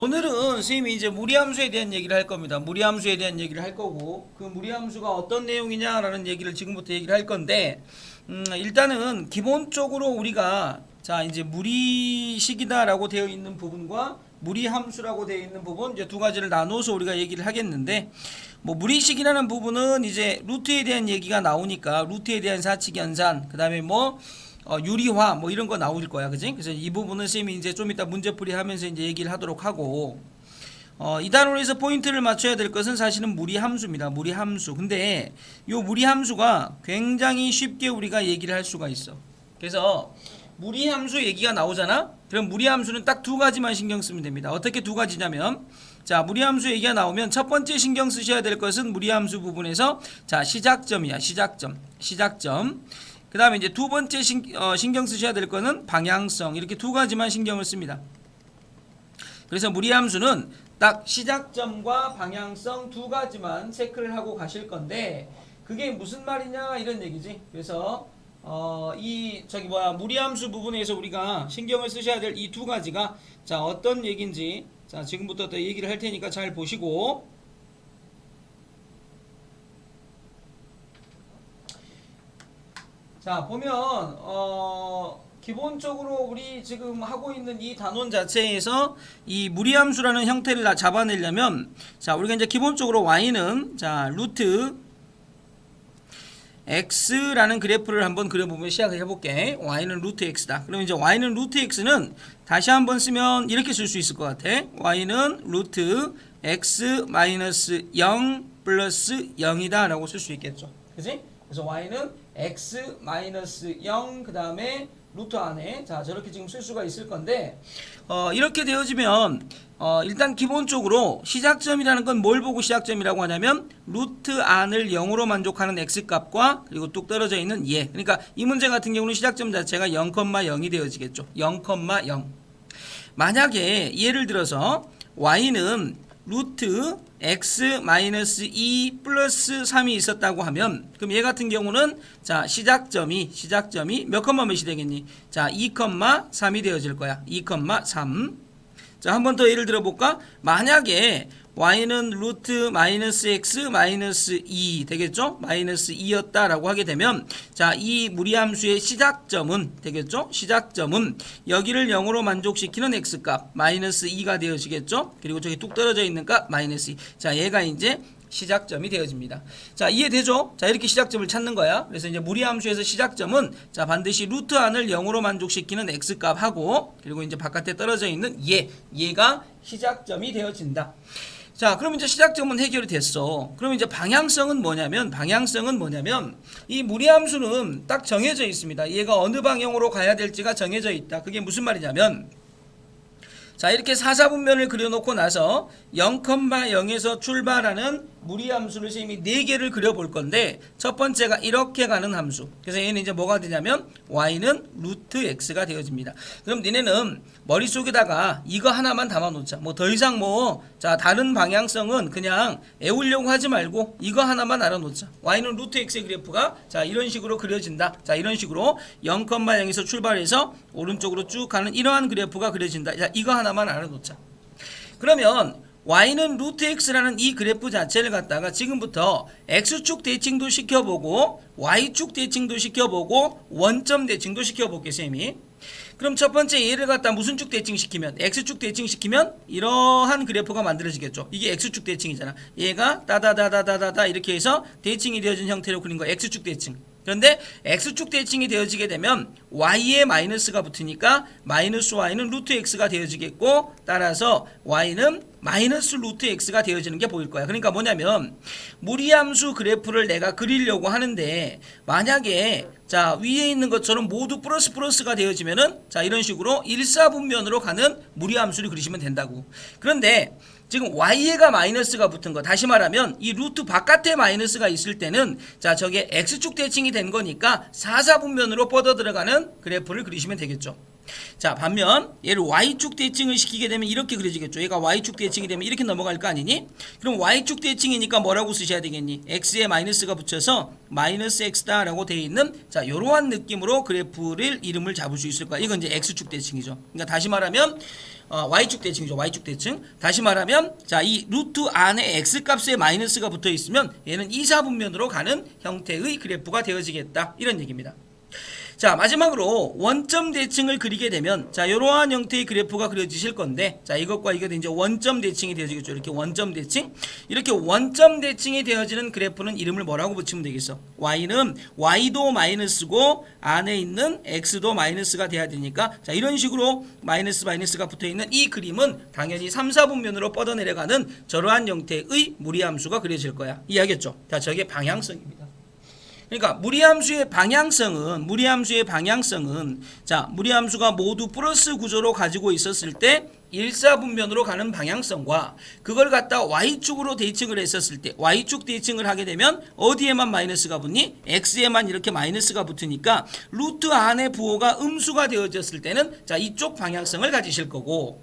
오늘은 선생님이 이제 무리함수에 대한 얘기를 할 겁니다. 무리함수에 대한 얘기를 할 거고, 그 무리함수가 어떤 내용이냐라는 얘기를 지금부터 얘기를 할 건데, 일단은 기본적으로 우리가 자 이제 무리식이다라고 되어 있는 부분과 무리함수라고 되어 있는 부분 이제 두 가지를 나눠서 우리가 얘기를 하겠는데, 뭐 무리식이라는 부분은 이제 루트에 대한 얘기가 나오니까 루트에 대한 사칙 연산, 그다음에 뭐 유리화 뭐 이런 거 나올 거야, 그지? 그래서 이 부분은 쌤이 이제 좀 이따 문제풀이 하면서 이제 얘기를 하도록 하고, 이 단원에서 포인트를 맞춰야 될 것은 사실은 무리함수입니다. 무리함수. 근데 이 무리함수가 굉장히 쉽게 우리가 얘기를 할 수가 있어. 그래서 무리함수 얘기가 나오잖아. 그럼 무리함수는 딱 두 가지만 신경 쓰면 됩니다. 어떻게 두 가지냐면, 자 무리함수 얘기가 나오면 첫 번째 신경 쓰셔야 될 것은 무리함수 부분에서 자 시작점이야. 시작점. 그 다음에 이제 두 번째 신경 쓰셔야 될 거는 방향성. 이렇게 두 가지만 신경을 씁니다. 그래서 무리함수는 딱 시작점과 방향성 두 가지만 체크를 하고 가실 건데, 그게 무슨 말이냐 이런 얘기지. 그래서 무리함수 부분에서 우리가 신경을 쓰셔야 될 이 두 가지가 자 어떤 얘기인지 자 지금부터 또 얘기를 할 테니까 잘 보시고, 자 보면 기본적으로 우리 지금 하고 있는 이 단원 자체에서 이 무리함수라는 형태를 잡아내려면, 자 우리가 이제 기본적으로 y는 자 루트 x라는 그래프를 한번 그려보면 시작을 해볼게. y는 루트 x다. 그럼 이제 y는 루트 x는 다시 한번 쓰면 이렇게 쓸 수 있을 것 같아. y는 루트 x 마이너스 0 플러스 0이다 라고 쓸 수 있겠죠. 그치? 그래서 y는 x 마이너스 0 그 다음에 루트 안에 자 저렇게 지금 쓸 수가 있을 건데, 이렇게 되어지면 일단 기본적으로 시작점이라는 건 뭘 보고 시작점이라고 하냐면 루트 안을 0으로 만족하는 x값과 그리고 뚝 떨어져 있는 얘. 그러니까 이 문제 같은 경우는 시작점 자체가 0,0이 되어지겠죠. 0,0. 만약에 예를 들어서 y는 루트 x 마이너스 2 플러스 3이 있었다고 하면, 그럼 얘 같은 경우는 자 시작점이 몇 컴마 몇이 되겠니? 자 2,3이 되어질 거야. 2,3. 자 한 번 더 예를 들어볼까? 만약에 y는 루트 마이너스 x 마이너스 2 되겠죠? 마이너스 2였다라고 하게 되면 자 이 무리함수의 시작점은 되겠죠? 시작점은 여기를 0으로 만족시키는 x값 마이너스 2가 되어지겠죠? 그리고 저기 뚝 떨어져 있는 값 마이너스 2. 자 얘가 이제 시작점이 되어집니다. 자 이해되죠? 자 이렇게 시작점을 찾는 거야. 그래서 이제 무리함수에서 시작점은 자 반드시 루트 안을 0으로 만족시키는 x값하고 그리고 이제 바깥에 떨어져 있는 얘가 시작점이 되어진다. 자 그럼 이제 시작점은 해결이 됐어. 그럼 이제 방향성은 뭐냐면 이 무리함수는 딱 정해져 있습니다. 얘가 어느 방향으로 가야 될지가 정해져 있다. 그게 무슨 말이냐면, 자 이렇게 사사분면을 그려놓고 나서 0,0에서 출발하는 무리함수를 선생님이 4개를 그려볼 건데, 첫 번째가 이렇게 가는 함수. 그래서 얘는 이제 뭐가 되냐면 y는 루트 x가 되어집니다. 그럼 니네는 머릿속에다가 이거 하나만 담아놓자. 뭐 더 이상 자 다른 방향성은 그냥 애우려고 하지 말고 이거 하나만 알아놓자. y는 루트 x의 그래프가 자 이런 식으로 그려진다. 자 이런 식으로 0,0에서 출발해서 오른쪽으로 쭉 가는 이러한 그래프가 그려진다. 자 이거 하나만 알아놓자. 그러면 y는 루트 x라는 이 그래프 자체를 갖다가 지금부터 x축 대칭도 시켜보고 y축 대칭도 시켜보고 원점 대칭도 시켜볼게 쌤이. 그럼 첫 번째 얘를 갖다 무슨 축 대칭 시키면, x축 대칭 시키면 이러한 그래프가 만들어지겠죠. 이게 x축 대칭이잖아. 얘가 따다다다다다 이렇게 해서 대칭이 되어진 형태로 그린 거 x축 대칭. 그런데 x축 대칭이 되어지게 되면 y에 마이너스가 붙으니까 마이너스 y는 루트 x가 되어지겠고, 따라서 y는 마이너스 루트 x가 되어지는 게 보일 거야. 그러니까 뭐냐면 무리함수 그래프를 내가 그리려고 하는데, 만약에 자 위에 있는 것처럼 모두 플러스가 되어지면은 자 이런 식으로 일사분면으로 가는 무리함수를 그리시면 된다고. 그런데 지금 y에가 마이너스가 붙은 거, 다시 말하면 이 루트 바깥에 마이너스가 있을 때는 자 저게 x축 대칭이 된 거니까 사사분면으로 뻗어 들어가는 그래프를 그리시면 되겠죠. 자 반면 얘를 y축 대칭을 시키게 되면 이렇게 그려지겠죠. 얘가 y축 대칭이 되면 이렇게 넘어갈 거 아니니? 그럼 y축 대칭이니까 뭐라고 쓰셔야 되겠니? x에 마이너스가 붙여서 마이너스 x다 라고 되어 있는 자 요러한 느낌으로 그래프를 이름을 잡을 수 있을 거야. 이건 이제 x축 대칭이죠. 그러니까 다시 말하면 y축 대칭이죠. y축 대칭. 다시 말하면 자, 이 루트 안에 x값에 마이너스가 붙어 있으면 얘는 2사분면으로 가는 형태의 그래프가 되어지겠다. 이런 얘기입니다. 자, 마지막으로 원점 대칭을 그리게 되면 자, 이러한 형태의 그래프가 그려지실 건데 자, 이것과 이게 이제 원점 대칭이 되어지겠죠. 이렇게 원점 대칭. 이렇게 원점 대칭이 되어지는 그래프는 이름을 뭐라고 붙이면 되겠어? y는 y도 마이너스고 안에 있는 x도 마이너스가 돼야 되니까 자, 이런 식으로 마이너스가 붙어 있는 이 그림은 당연히 3, 4분면으로 뻗어 내려가는 저러한 형태의 무리함수가 그려질 거야. 이해하겠죠? 자, 저게 방향성입니다. 그러니까 무리함수의 방향성은 자, 무리함수가 모두 플러스 구조로 가지고 있었을 때 1사분면으로 가는 방향성과 그걸 갖다 y축으로 대칭을 했었을 때 y축 대칭을 하게 되면 어디에만 마이너스가 붙니? x에만 이렇게 마이너스가 붙으니까 루트 안에 부호가 음수가 되어졌을 때는 자, 이쪽 방향성을 가지실 거고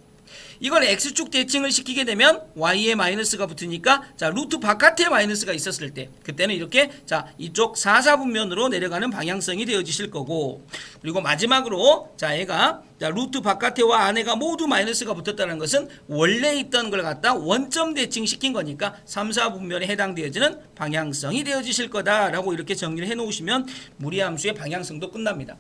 이걸 x축 대칭을 시키게 되면 y에 마이너스가 붙으니까 자, 루트 바깥에 마이너스가 있었을 때 그때는 이렇게 자, 이쪽 4사분면으로 내려가는 방향성이 되어지실 거고 그리고 마지막으로 자, 얘가 자, 루트 바깥에와 안에가 모두 마이너스가 붙었다는 것은 원래 있던 걸 갖다 원점 대칭 시킨 거니까 3, 4분면에 해당되어지는 방향성이 되어지실 거다라고 이렇게 정리를 해 놓으시면 무리함수의 방향성도 끝납니다.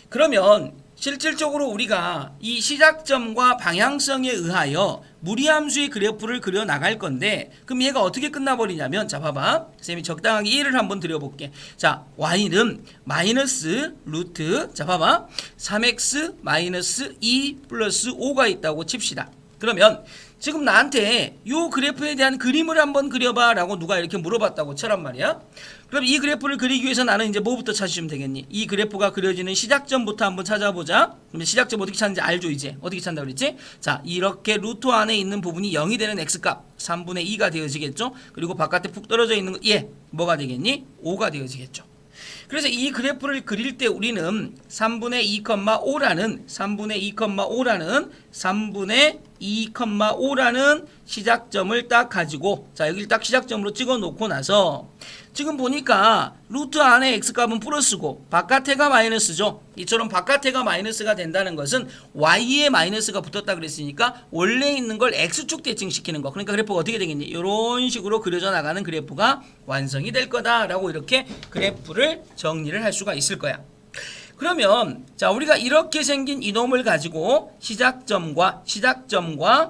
그러면 실질적으로 우리가 이 시작점과 방향성에 의하여 무리함수의 그래프를 그려 나갈 건데 그럼 얘가 어떻게 끝나버리냐면 자, 봐봐. 쌤이 적당하게 예를 한번 드려볼게. 자, y는 마이너스 루트 자, 봐봐. 3x 마이너스 2 플러스 5가 있다고 칩시다. 그러면 지금 나한테 요 그래프에 대한 그림을 한번 그려봐 라고 누가 이렇게 물어봤다고 쳐란 말이야. 그럼 이 그래프를 그리기 위해서 나는 이제 뭐부터 찾으시면 되겠니? 이 그래프가 그려지는 시작점부터 한번 찾아보자. 그럼 시작점 어떻게 찾는지 알죠 이제? 어떻게 찾는다 그랬지? 자, 이렇게 루트 안에 있는 부분이 0이 되는 x값 3분의 2가 되어지겠죠? 그리고 바깥에 푹 떨어져 있는 거 얘 뭐가 되겠니? 5가 되어지겠죠. 그래서 이 그래프를 그릴 때 우리는 3분의 2,5라는 시작점을 딱 가지고 자, 여기를 딱 시작점으로 찍어 놓고 나서 지금 보니까 루트 안에 x값은 플러스고 바깥에가 마이너스죠. 이처럼 바깥에가 마이너스가 된다는 것은 y에 마이너스가 붙었다 그랬으니까 원래 있는 걸 x축 대칭시키는 거. 그러니까 그래프가 어떻게 되겠니? 이런 식으로 그려져 나가는 그래프가 완성이 될 거다라고 이렇게 그래프를 정리를 할 수가 있을 거야. 그러면 자, 우리가 이렇게 생긴 이놈을 가지고 시작점과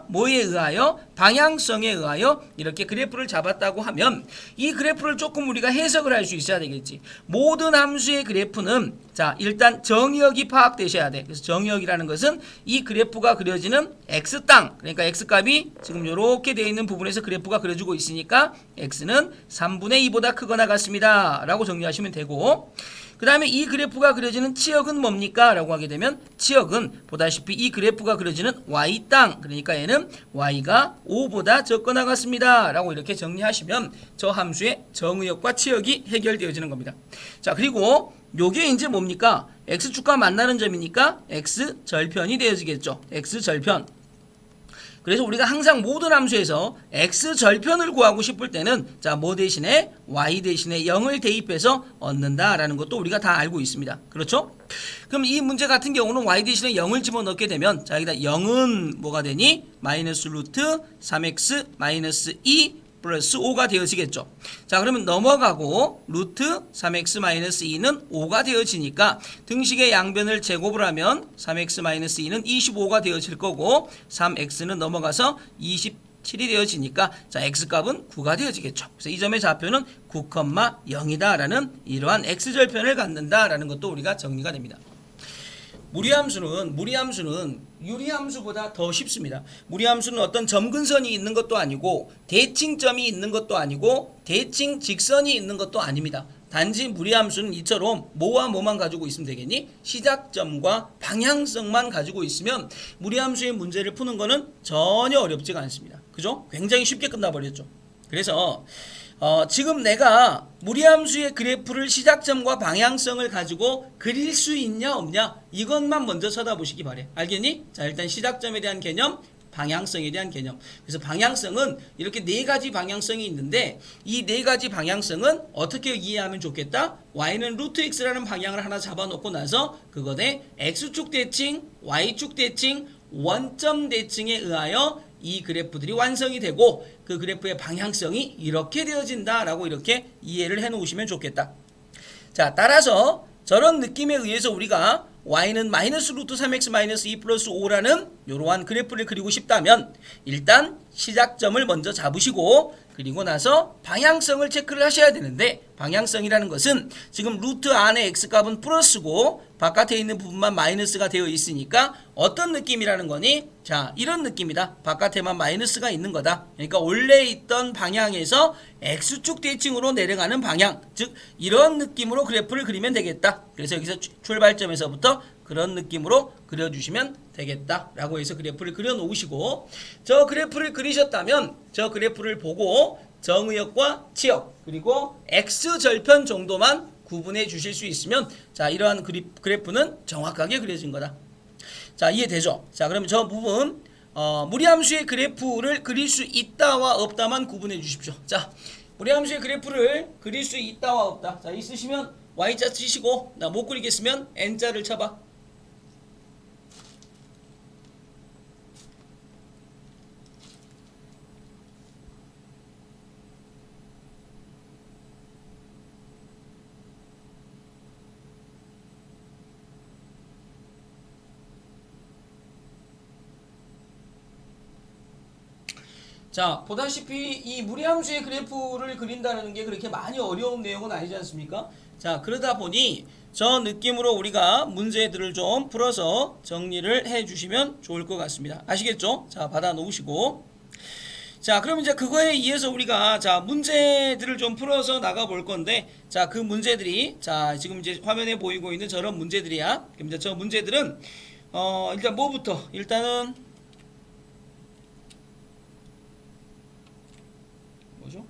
뭐에 의하여 방향성에 의하여 이렇게 그래프를 잡았다고 하면 이 그래프를 조금 우리가 해석을 할 수 있어야 되겠지. 모든 함수의 그래프는 자, 일단 정의역이 파악되셔야 돼. 그래서 정의역이라는 것은 이 그래프가 그려지는 x땅 그러니까 x값이 지금 이렇게 되어 있는 부분에서 그래프가 그려지고 있으니까 x는 3분의 2보다 크거나 같습니다 라고 정리하시면 되고 그 다음에 이 그래프가 그려지는 치역은 뭡니까? 라고 하게 되면 치역은 보다시피 이 그래프가 그려지는 y땅 그러니까 얘는 y가 5보다 적거나 같습니다 라고 이렇게 정리하시면 저 함수의 정의역과 치역이 해결되어지는 겁니다. 자, 그리고 요게 이제 뭡니까? x축과 만나는 점이니까 x절편이 되어지겠죠. x절편. 그래서 우리가 항상 모든 함수에서 x절편을 구하고 싶을 때는 자, 뭐 대신에 y 대신에 0을 대입해서 얻는다라는 것도 우리가 다 알고 있습니다. 그렇죠? 그럼 이 문제 같은 경우는 y 대신에 0을 집어넣게 되면 자, 여기다 0은 뭐가 되니? 마이너스 루트 3x 마이너스 2 플러스 5가 되어지겠죠. 자, 그러면 넘어가고 루트 3x-2는 5가 되어지니까 등식의 양변을 제곱을 하면 3x-2는 25가 되어질 거고 3x는 넘어가서 27이 되어지니까 자, x값은 9가 되어지겠죠. 그래서 이 점의 좌표는 9,0이다라는 이러한 x절편을 갖는다라는 것도 우리가 정리가 됩니다. 무리함수는 유리함수보다 더 쉽습니다. 무리함수는 어떤 점근선이 있는 것도 아니고 대칭점이 있는 것도 아니고 대칭 직선이 있는 것도 아닙니다. 단지 무리함수는 이처럼 뭐와 뭐만 가지고 있으면 되겠니? 시작점과 방향성만 가지고 있으면 무리함수의 문제를 푸는 거는 전혀 어렵지가 않습니다. 그죠? 굉장히 쉽게 끝나버렸죠. 그래서 지금 내가 무리함수의 그래프를 시작점과 방향성을 가지고 그릴 수 있냐 없냐 이것만 먼저 쳐다보시기 바래. 알겠니? 자, 일단 시작점에 대한 개념, 방향성에 대한 개념. 그래서 방향성은 이렇게 네 가지 방향성이 있는데 이 네 가지 방향성은 어떻게 이해하면 좋겠다? y는 루트 x라는 방향을 하나 잡아놓고 나서 그것에 x축 대칭, y축 대칭, 원점 대칭에 의하여 이 그래프들이 완성이 되고 그 그래프의 방향성이 이렇게 되어진다라고 이렇게 이해를 해 놓으시면 좋겠다. 자, 따라서 저런 느낌에 의해서 우리가 y는 마이너스 루트 3x 마이너스 2 플러스 5라는 이러한 그래프를 그리고 싶다면 일단 시작점을 먼저 잡으시고 그리고 나서 방향성을 체크를 하셔야 되는데 방향성이라는 것은 지금 루트 안에 x값은 플러스고 바깥에 있는 부분만 마이너스가 되어 있으니까 어떤 느낌이라는 거니? 자, 이런 느낌이다. 바깥에만 마이너스가 있는 거다. 그러니까 원래 있던 방향에서 x축 대칭으로 내려가는 방향, 즉 이런 느낌으로 그래프를 그리면 되겠다. 그래서 여기서 출발점에서부터 그런 느낌으로 그려주시면 되겠다 라고 해서 그래프를 그려 놓으시고 저 그래프를 그리셨다면 저 그래프를 보고 정의역과 치역 그리고 x절편 정도만 구분해 주실 수 있으면 자, 이러한 그래프는 정확하게 그려진 거다. 자, 이해되죠? 자, 그러면 저 부분 무리함수의 그래프를 그릴 수 있다와 없다만 구분해 주십시오. 자, 무리함수의 그래프를 그릴 수 있다와 없다. 자, 있으시면 Y자 치시고 나 못 그리겠으면 N자를 쳐봐. 자, 보다시피 이 무리함수의 그래프를 그린다는 게 그렇게 많이 어려운 내용은 아니지 않습니까? 자, 그러다 보니 저 느낌으로 우리가 문제들을 좀 풀어서 정리를 해 주시면 좋을 것 같습니다. 아시겠죠? 자, 받아 놓으시고 자, 그럼 이제 그거에 의해서 우리가 자, 문제들을 좀 풀어서 나가 볼 건데 자, 그 문제들이 자, 지금 이제 화면에 보이고 있는 저런 문제들이야. 그럼 이제 저 문제들은 일단 뭐부터? 일단은 뭐죠?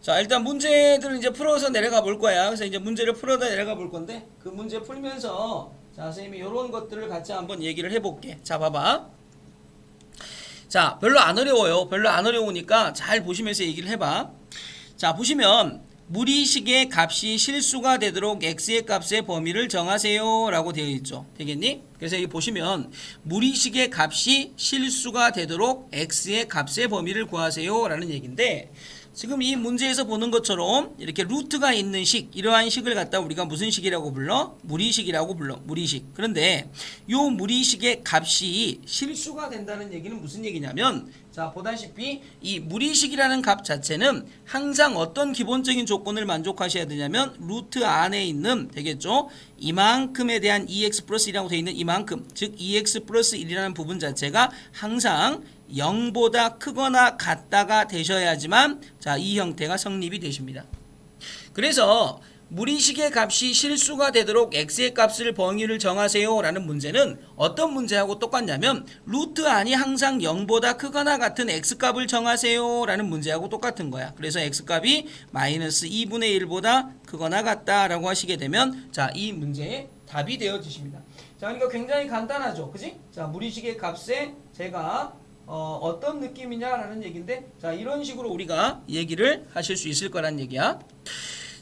자, 일단 문제들을 이제 풀어서 내려가 볼 거야. 그래서 이제 문제를 풀어서 내려가 볼 건데 그 문제 풀면서 자, 선생님이 이런 것들을 같이 한번 얘기를 해볼게. 자, 봐봐. 자, 별로 안 어려워요. 별로 안 어려우니까 잘 보시면서 얘기를 해봐. 자, 보시면 무리식의 값이 실수가 되도록 x의 값의 범위를 정하세요 라고 되어 있죠. 되겠니? 그래서 여기 보시면 무리식의 값이 실수가 되도록 x의 값의 범위를 구하세요 라는 얘기인데 지금 이 문제에서 보는 것처럼 이렇게 루트가 있는 식, 이러한 식을 갖다 우리가 무슨 식이라고 불러? 무리식이라고 불러. 무리식. 그런데 이 무리식의 값이 실수가 된다는 얘기는 무슨 얘기냐면 자, 보다시피 이 무리식이라는 값 자체는 항상 어떤 기본적인 조건을 만족하셔야 되냐면 루트 안에 있는 되겠죠? 이만큼에 대한 2x 플러스 1이라고 되어 있는 이만큼, 즉 2x 플러스 1이라는 부분 자체가 항상 0보다 크거나 같다가 되셔야지만 자, 이 형태가 성립이 되십니다. 그래서 무리식의 값이 실수가 되도록 x의 값을 범위를 정하세요 라는 문제는 어떤 문제하고 똑같냐면 루트 안이 항상 0보다 크거나 같은 x값을 정하세요 라는 문제하고 똑같은 거야. 그래서 x값이 마이너스 2분의 1보다 크거나 같다 라고 하시게 되면 자, 이 문제의 답이 되어지십니다. 자, 그러니까 굉장히 간단하죠. 그지? 자, 무리식의 값에 제가 어떤 느낌이냐라는 얘기인데 자, 이런 식으로 우리가 얘기를 하실 수 있을 거란 얘기야.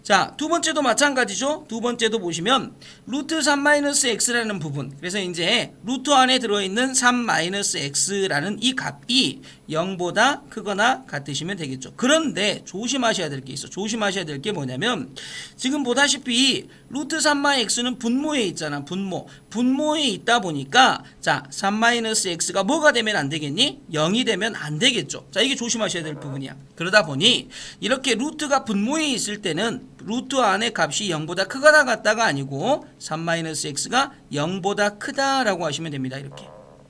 자, 두 번째도 마찬가지죠. 두 번째도 보시면 루트 3-x라는 부분. 그래서 이제 루트 안에 들어있는 3-x라는 이 값이 0보다 크거나 같으시면 되겠죠. 그런데 조심하셔야 될 게 있어. 조심하셔야 될 게 뭐냐면 지금 보다시피 루트 3-x는 분모에 있잖아. 분모에 있다 보니까 자, 3-x가 뭐가 되면 안 되겠니? 0이 되면 안 되겠죠. 자, 이게 조심하셔야 될 부분이야. 그러다 보니 이렇게 루트가 분모에 있을 때는 루트 안의 값이 0보다 크거나 같다가 아니고 3-x가 0보다 크다라고 하시면 됩니다. 이렇게.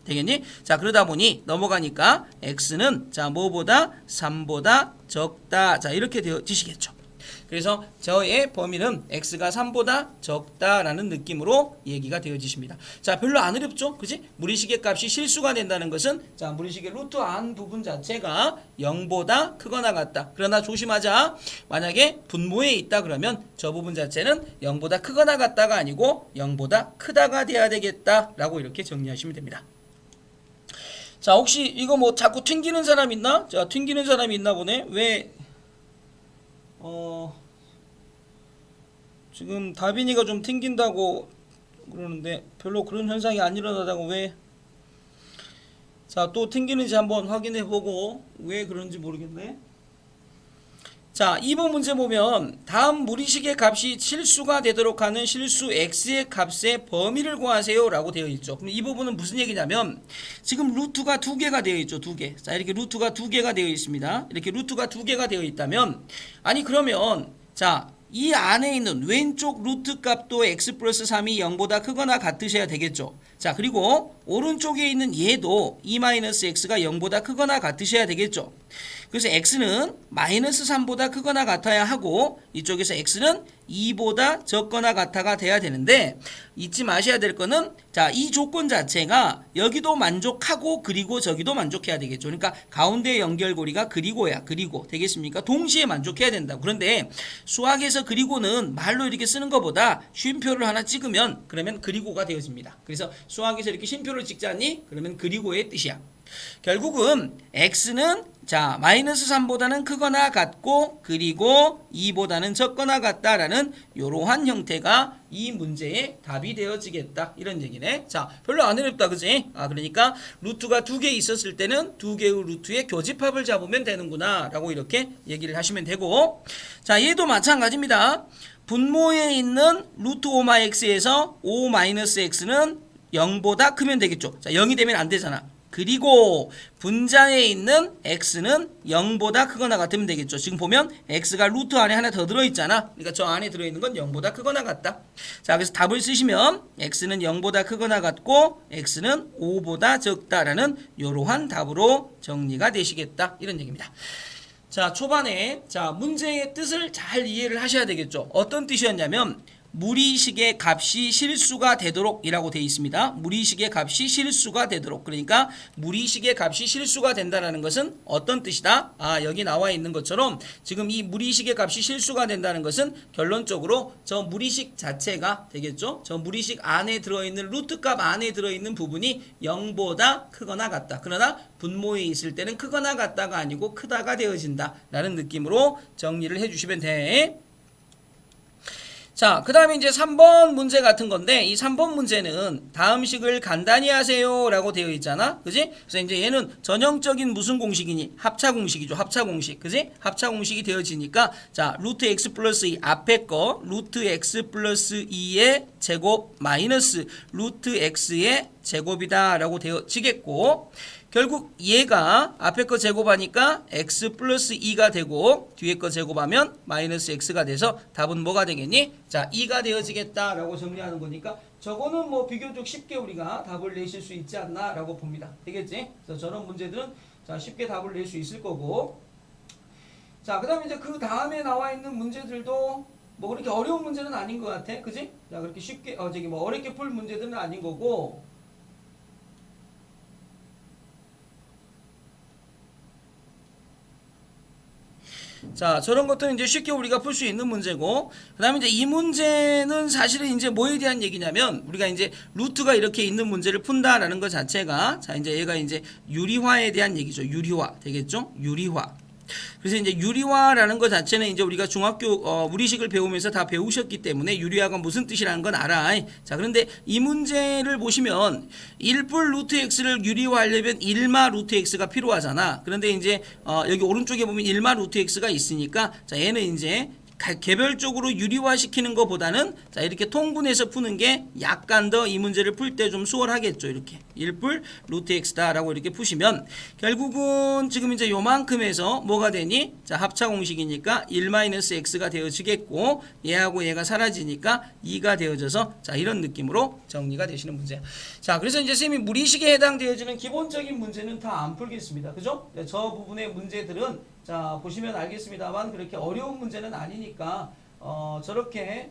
되겠니? 자, 그러다 보니 넘어가니까 x는 자, 뭐보다 3보다 적다. 자, 이렇게 되어지시겠죠. 그래서 저의 범위는 x가 3보다 적다라는 느낌으로 얘기가 되어지십니다. 자, 별로 안 어렵죠? 그지? 무리식의 값이 실수가 된다는 것은 자, 무리식의 루트 안 부분 자체가 0보다 크거나 같다. 그러나 조심하자. 만약에 분모에 있다 그러면 저 부분 자체는 0보다 크거나 같다가 아니고 0보다 크다가 돼야 되겠다라고 이렇게 정리하시면 됩니다. 자, 혹시 이거 뭐 자꾸 튕기는 사람 있나? 자, 튕기는 사람이 있나 보네. 왜 지금 다빈이가 좀 튕긴다고 그러는데 별로 그런 현상이 안 일어나다가 왜? 자, 또 튕기는지 한번 확인해 보고 왜 그런지 모르겠네. 자, 2번 문제 보면 다음 무리식의 값이 실수가 되도록 하는 실수 x의 값의 범위를 구하세요 라고 되어 있죠. 그럼 이 부분은 무슨 얘기냐면 지금 루트가 두 개가 되어 있죠. 두 개. 자, 이렇게 루트가 두 개가 되어 있습니다. 이렇게 루트가 두 개가 되어 있다면 아니 그러면 자, 이 안에 있는 왼쪽 루트 값도 x 플러스 3이 0보다 크거나 같으셔야 되겠죠. 자, 그리고 오른쪽에 있는 얘도 2-x가 0보다 크거나 같으셔야 되겠죠. 그래서 x는 마이너스 3보다 크거나 같아야 하고 이쪽에서 x는 2보다 적거나 같아가 돼야 되는데 잊지 마셔야 될 거는 자, 이 조건 자체가 여기도 만족하고 그리고 저기도 만족해야 되겠죠. 그러니까 가운데 연결고리가 그리고야 그리고 되겠습니까? 동시에 만족해야 된다고. 그런데 수학에서 그리고는 말로 이렇게 쓰는 것보다 쉼표를 하나 찍으면 그러면 그리고가 되어집니다. 그래서 수학에서 이렇게 쉼표를 찍지 않니? 그러면 그리고의 뜻이야. 결국은 x는 자 마이너스 3보다는 크거나 같고 그리고 2보다는 적거나 같다라는 이러한 형태가 이 문제의 답이 되어지겠다 이런 얘기네. 자, 별로 안 어렵다 그지? 그러니까 루트가 두 개 있었을 때는 두 개의 루트의 교집합을 잡으면 되는구나 라고 이렇게 얘기를 하시면 되고, 자 얘도 마찬가지입니다. 분모에 있는 루트 5x에서 5-x는 0보다 크면 되겠죠. 자, 0이 되면 안 되잖아. 그리고 분자에 있는 x는 0보다 크거나 같으면 되겠죠. 지금 보면 x가 루트 안에 하나 더 들어있잖아. 그러니까 저 안에 들어있는 건 0보다 크거나 같다. 자, 그래서 답을 쓰시면 x는 0보다 크거나 같고 x는 5보다 적다라는 이러한 답으로 정리가 되시겠다 이런 얘기입니다. 자, 초반에 자 문제의 뜻을 잘 이해를 하셔야 되겠죠. 어떤 뜻이었냐면 무리식의 값이 실수가 되도록 이라고 되어 있습니다. 무리식의 값이 실수가 되도록. 그러니까 무리식의 값이 실수가 된다는 것은 어떤 뜻이다? 여기 나와 있는 것처럼 지금 이 무리식의 값이 실수가 된다는 것은 결론적으로 저 무리식 자체가 되겠죠. 저 무리식 안에 들어있는 루트 값 안에 들어있는 부분이 0보다 크거나 같다. 그러나 분모에 있을 때는 크거나 같다가 아니고 크다가 되어진다 라는 느낌으로 정리를 해주시면 돼. 자, 그 다음에 이제 3번 문제 같은 건데, 이 3번 문제는 다음 식을 간단히 하세요 라고 되어 있잖아. 그지? 그래서 이제 얘는 전형적인 무슨 공식이니? 합차 공식이죠. 합차 공식. 그지? 합차 공식이 되어지니까, 자, 루트 x 플러스 2 앞에 거, 루트 x 플러스 2의 제곱 마이너스 루트 x의 제곱이다 라고 되어지겠고, 결국 얘가 앞에 거 제곱하니까 x 플러스 2가 되고 뒤에 거 제곱하면 마이너스 x가 돼서 답은 뭐가 되겠니? 자, 2가 되어지겠다라고 정리하는 거니까 저거는 뭐 비교적 쉽게 우리가 답을 내실 수 있지 않나 라고 봅니다. 되겠지? 그래서 저런 문제들은 자 쉽게 답을 낼 수 있을 거고, 자, 그 다음에 이제 그 다음에 나와 있는 문제들도 뭐 그렇게 어려운 문제는 아닌 것 같아. 그지? 자, 그렇게 쉽게 뭐 어렵게 풀 문제들은 아닌 거고, 자, 저런 것들은 이제 쉽게 우리가 풀 수 있는 문제고, 그 다음에 이제 이 문제는 사실은 이제 뭐에 대한 얘기냐면, 우리가 이제 루트가 이렇게 있는 문제를 푼다라는 것 자체가, 자, 이제 얘가 이제 유리화에 대한 얘기죠. 유리화. 되겠죠? 유리화. 그래서 이제 유리화라는 것 자체는 이제 우리가 중학교 무리식을 배우면서 다 배우셨기 때문에 유리화가 무슨 뜻이라는 건 알아. 자, 그런데 이 문제를 보시면 1불 루트 x를 유리화하려면 1마 루트 x가 필요하잖아. 그런데 이제 여기 오른쪽에 보면 1마 루트 x가 있으니까 자, 얘는 이제 개별적으로 유리화시키는 것보다는 자 이렇게 통분해서 푸는 게 약간 더 이 문제를 풀 때 좀 수월하겠죠. 이렇게 1불 루트 x다라고 이렇게 푸시면 결국은 지금 이제 요만큼에서 뭐가 되니? 자, 합차 공식이니까 1-x가 되어지겠고 얘하고 얘가 사라지니까 2가 되어져서 자 이런 느낌으로 정리가 되시는 문제야. 자, 그래서 이제 쌤이 무리식에 해당되어지는 기본적인 문제는 다 안 풀겠습니다. 그죠? 저 부분의 문제들은 자 보시면 알겠습니다만 그렇게 어려운 문제는 아니니까 저렇게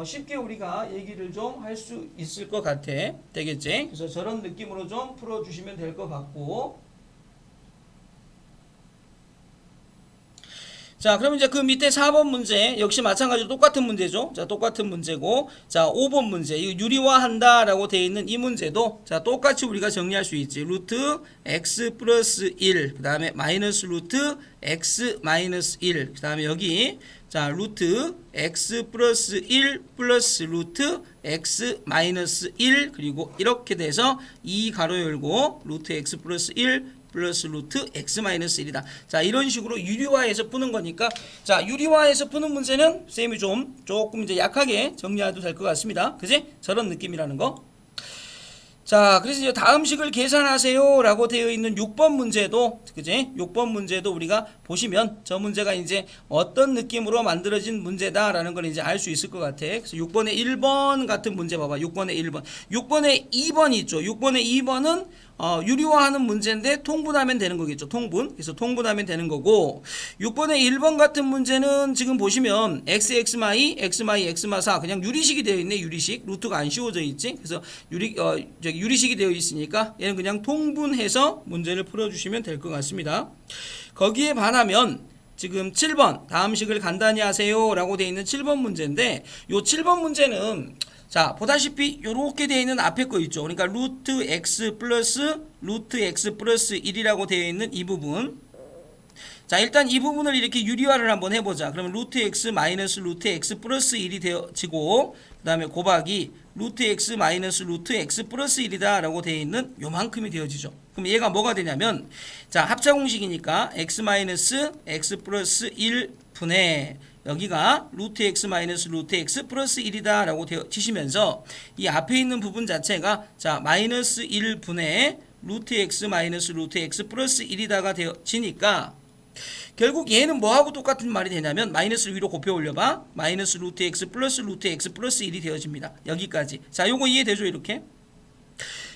쉽게 우리가 얘기를 좀 할 수 있을 것 같아. 되겠지? 그래서 저런 느낌으로 좀 풀어주시면 될 것 같고, 자, 그럼 이제 그 밑에 4번 문제 역시 마찬가지로 똑같은 문제죠. 자, 똑같은 문제고, 자, 5번 문제 이거 유리화한다라고 되어 있는 이 문제도 자 똑같이 우리가 정리할 수 있지. 루트 x 플러스 1, 그 다음에 마이너스 루트 x 마이너스 1, 그 다음에 여기 자 루트 x 플러스 1 플러스 루트 x 마이너스 1 그리고 이렇게 돼서 2 가로 열고 루트 x 플러스 1 플러스 루트 x 마이너스 1이다. 자, 이런 식으로 유리화해서 푸는 거니까, 자, 유리화해서 푸는 문제는 쌤이 조금 이제 약하게 정리해도 될 것 같습니다. 그지? 저런 느낌이라는 거. 자, 그래서 이제 다음 식을 계산하세요 라고 되어 있는 6번 문제도, 그지? 6번 문제도 우리가 보시면 저 문제가 이제 어떤 느낌으로 만들어진 문제다라는 걸 이제 알 수 있을 것 같아. 그래서 6번의 1번 같은 문제 봐봐. 6번의 1번. 6번의 2번 있죠. 6번의 2번은 유리화하는 문제인데 통분하면 되는 거겠죠. 통분. 그래서 통분하면 되는 거고, 6번의 1번 같은 문제는 지금 보시면 x, x마이, x마이, x마4 그냥 유리식이 되어 있네. 유리식. 루트가 안 씌워져 있지. 그래서 유리식이 되어 있으니까 얘는 그냥 통분해서 문제를 풀어주시면 될 것 같습니다. 거기에 반하면 지금 7번 다음 식을 간단히 하세요 라고 되어 있는 7번 문제인데, 요 7번 문제는 자, 보다시피 요렇게 되어 있는 앞에 거 있죠. 그러니까 루트 x 플러스 1이라고 되어 있는 이 부분. 자, 일단 이 부분을 이렇게 유리화를 한번 해보자. 그러면 루트 x 마이너스 루트 x 플러스 1이 되어지고, 그 다음에 곱하기 루트 x 마이너스 루트 x 플러스 1이다 라고 되어 있는 요만큼이 되어지죠. 그럼 얘가 뭐가 되냐면, 자, 합차공식이니까 x 마이너스 x 플러스 1 분의 여기가 루트 x 마이너스 루트 x 플러스 1이다 라고 되어지시면서 이 앞에 있는 부분 자체가 자 마이너스 1분의 루트 x 마이너스 루트 x 플러스 1이다가 되어지니까 결국 얘는 뭐하고 똑같은 말이 되냐면 마이너스를 위로 곱해 올려봐. 마이너스 루트 x 플러스 1이 되어집니다. 여기까지. 자, 요거 이해되죠? 이렇게.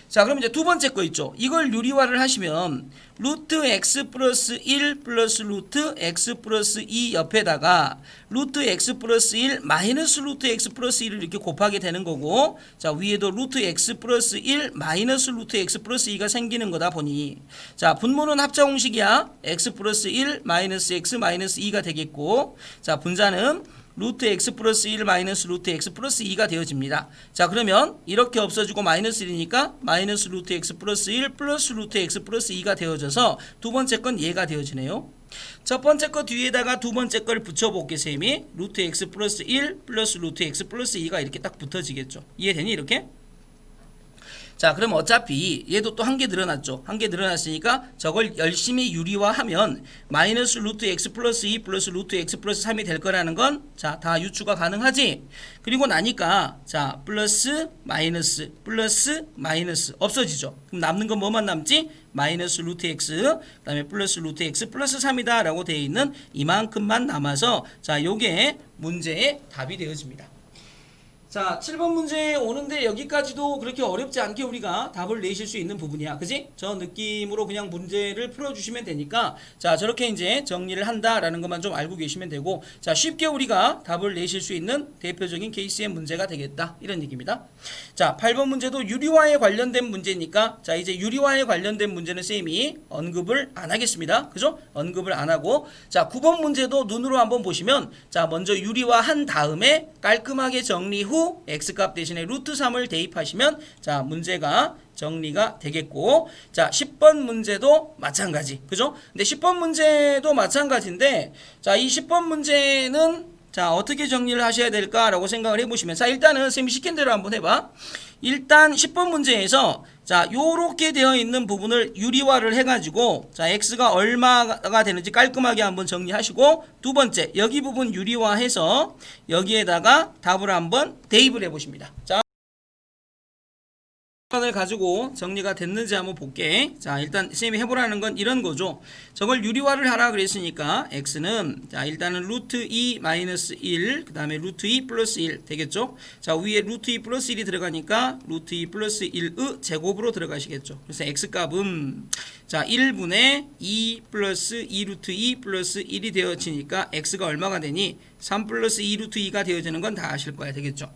자, 그럼 이제 두 번째 거 있죠. 이걸 유리화를 하시면 루트 x 플러스 1 플러스 루트 x 플러스 2 옆에다가 루트 x 플러스 1 마이너스 루트 x 플러스 1을 이렇게 곱하게 되는 거고, 자, 위에도 루트 x 플러스 1 마이너스 루트 x 플러스 2가 생기는 거다 보니, 자, 분모는 합차 공식이야. x 플러스 1 마이너스 x 마이너스 2가 되겠고, 자, 분자는 루트 x 플러스 1 마이너스 루트 x 플러스 2가 되어집니다. 자, 그러면 이렇게 없어지고 마이너스 1이니까 마이너스 루트 x 플러스 1 플러스 루트 x 플러스 2가 되어져서 두 번째 건 얘가 되어지네요. 첫 번째 거 뒤에다가 두 번째 걸 붙여볼게 셈이 루트 x 플러스 1 플러스 루트 x 플러스 2가 이렇게 딱 붙어지겠죠. 이해되니 이렇게? 자, 그럼 어차피 얘도 또 한 개 늘어났죠. 한 개 늘어났으니까 저걸 열심히 유리화하면 마이너스 루트 x 플러스 2 플러스 루트 x 플러스 3이 될 거라는 건 자, 다 유추가 가능하지. 그리고 나니까 자, 플러스 마이너스 없어지죠. 그럼 남는 건 뭐만 남지? 마이너스 루트 x 그 다음에 플러스 루트 x 플러스 3이다 라고 되어 있는 이만큼만 남아서 자, 요게 문제의 답이 되어집니다. 자, 7번 문제 오는데 여기까지도 그렇게 어렵지 않게 우리가 답을 내실 수 있는 부분이야. 그지? 저 느낌으로 그냥 문제를 풀어주시면 되니까 자, 저렇게 이제 정리를 한다라는 것만 좀 알고 계시면 되고, 자, 쉽게 우리가 답을 내실 수 있는 대표적인 케이스의 문제가 되겠다. 이런 얘기입니다. 자, 8번 문제도 유리화에 관련된 문제니까 자, 이제 유리화에 관련된 문제는 쌤이 언급을 안 하겠습니다. 그죠? 언급을 안 하고, 자, 9번 문제도 눈으로 한번 보시면 자, 먼저 유리화한 다음에 깔끔하게 정리 후 x값 대신에 루트 3을 대입하시면 자, 문제가 정리가 되겠고, 자, 10번 문제도 마찬가지. 그죠? 근데 10번 문제도 마찬가지인데 자, 이 10번 문제는 자, 어떻게 정리를 하셔야 될까라고 생각을 해보시면, 자, 일단은 쌤이 시킨 대로 한번 해봐. 일단 10번 문제에서 자, 요렇게 되어 있는 부분을 유리화를 해가지고 자, x가 얼마가 되는지 깔끔하게 한번 정리하시고, 두 번째 여기 부분 유리화해서 여기에다가 답을 한번 대입을 해보십니다. 자, 을 가지고 정리가 됐는지 한번 볼게. 자, 일단 쌤이 해보라는 건 이런 거죠. 저걸 유리화를 하라 그랬으니까 x는 자, 일단은 루트 2 마이너스 1 그 다음에 루트 2 플러스 1 되겠죠. 자, 위에 루트 2 플러스 1이 들어가니까 루트 2 플러스 1의 제곱으로 들어가시겠죠. 그래서 x값은 자, 1분의 2 플러스 2 루트 2 플러스 1이 되어지니까 x가 얼마가 되니 3 플러스 2 루트 2가 되어지는 건 다 아실 거야. 되겠죠.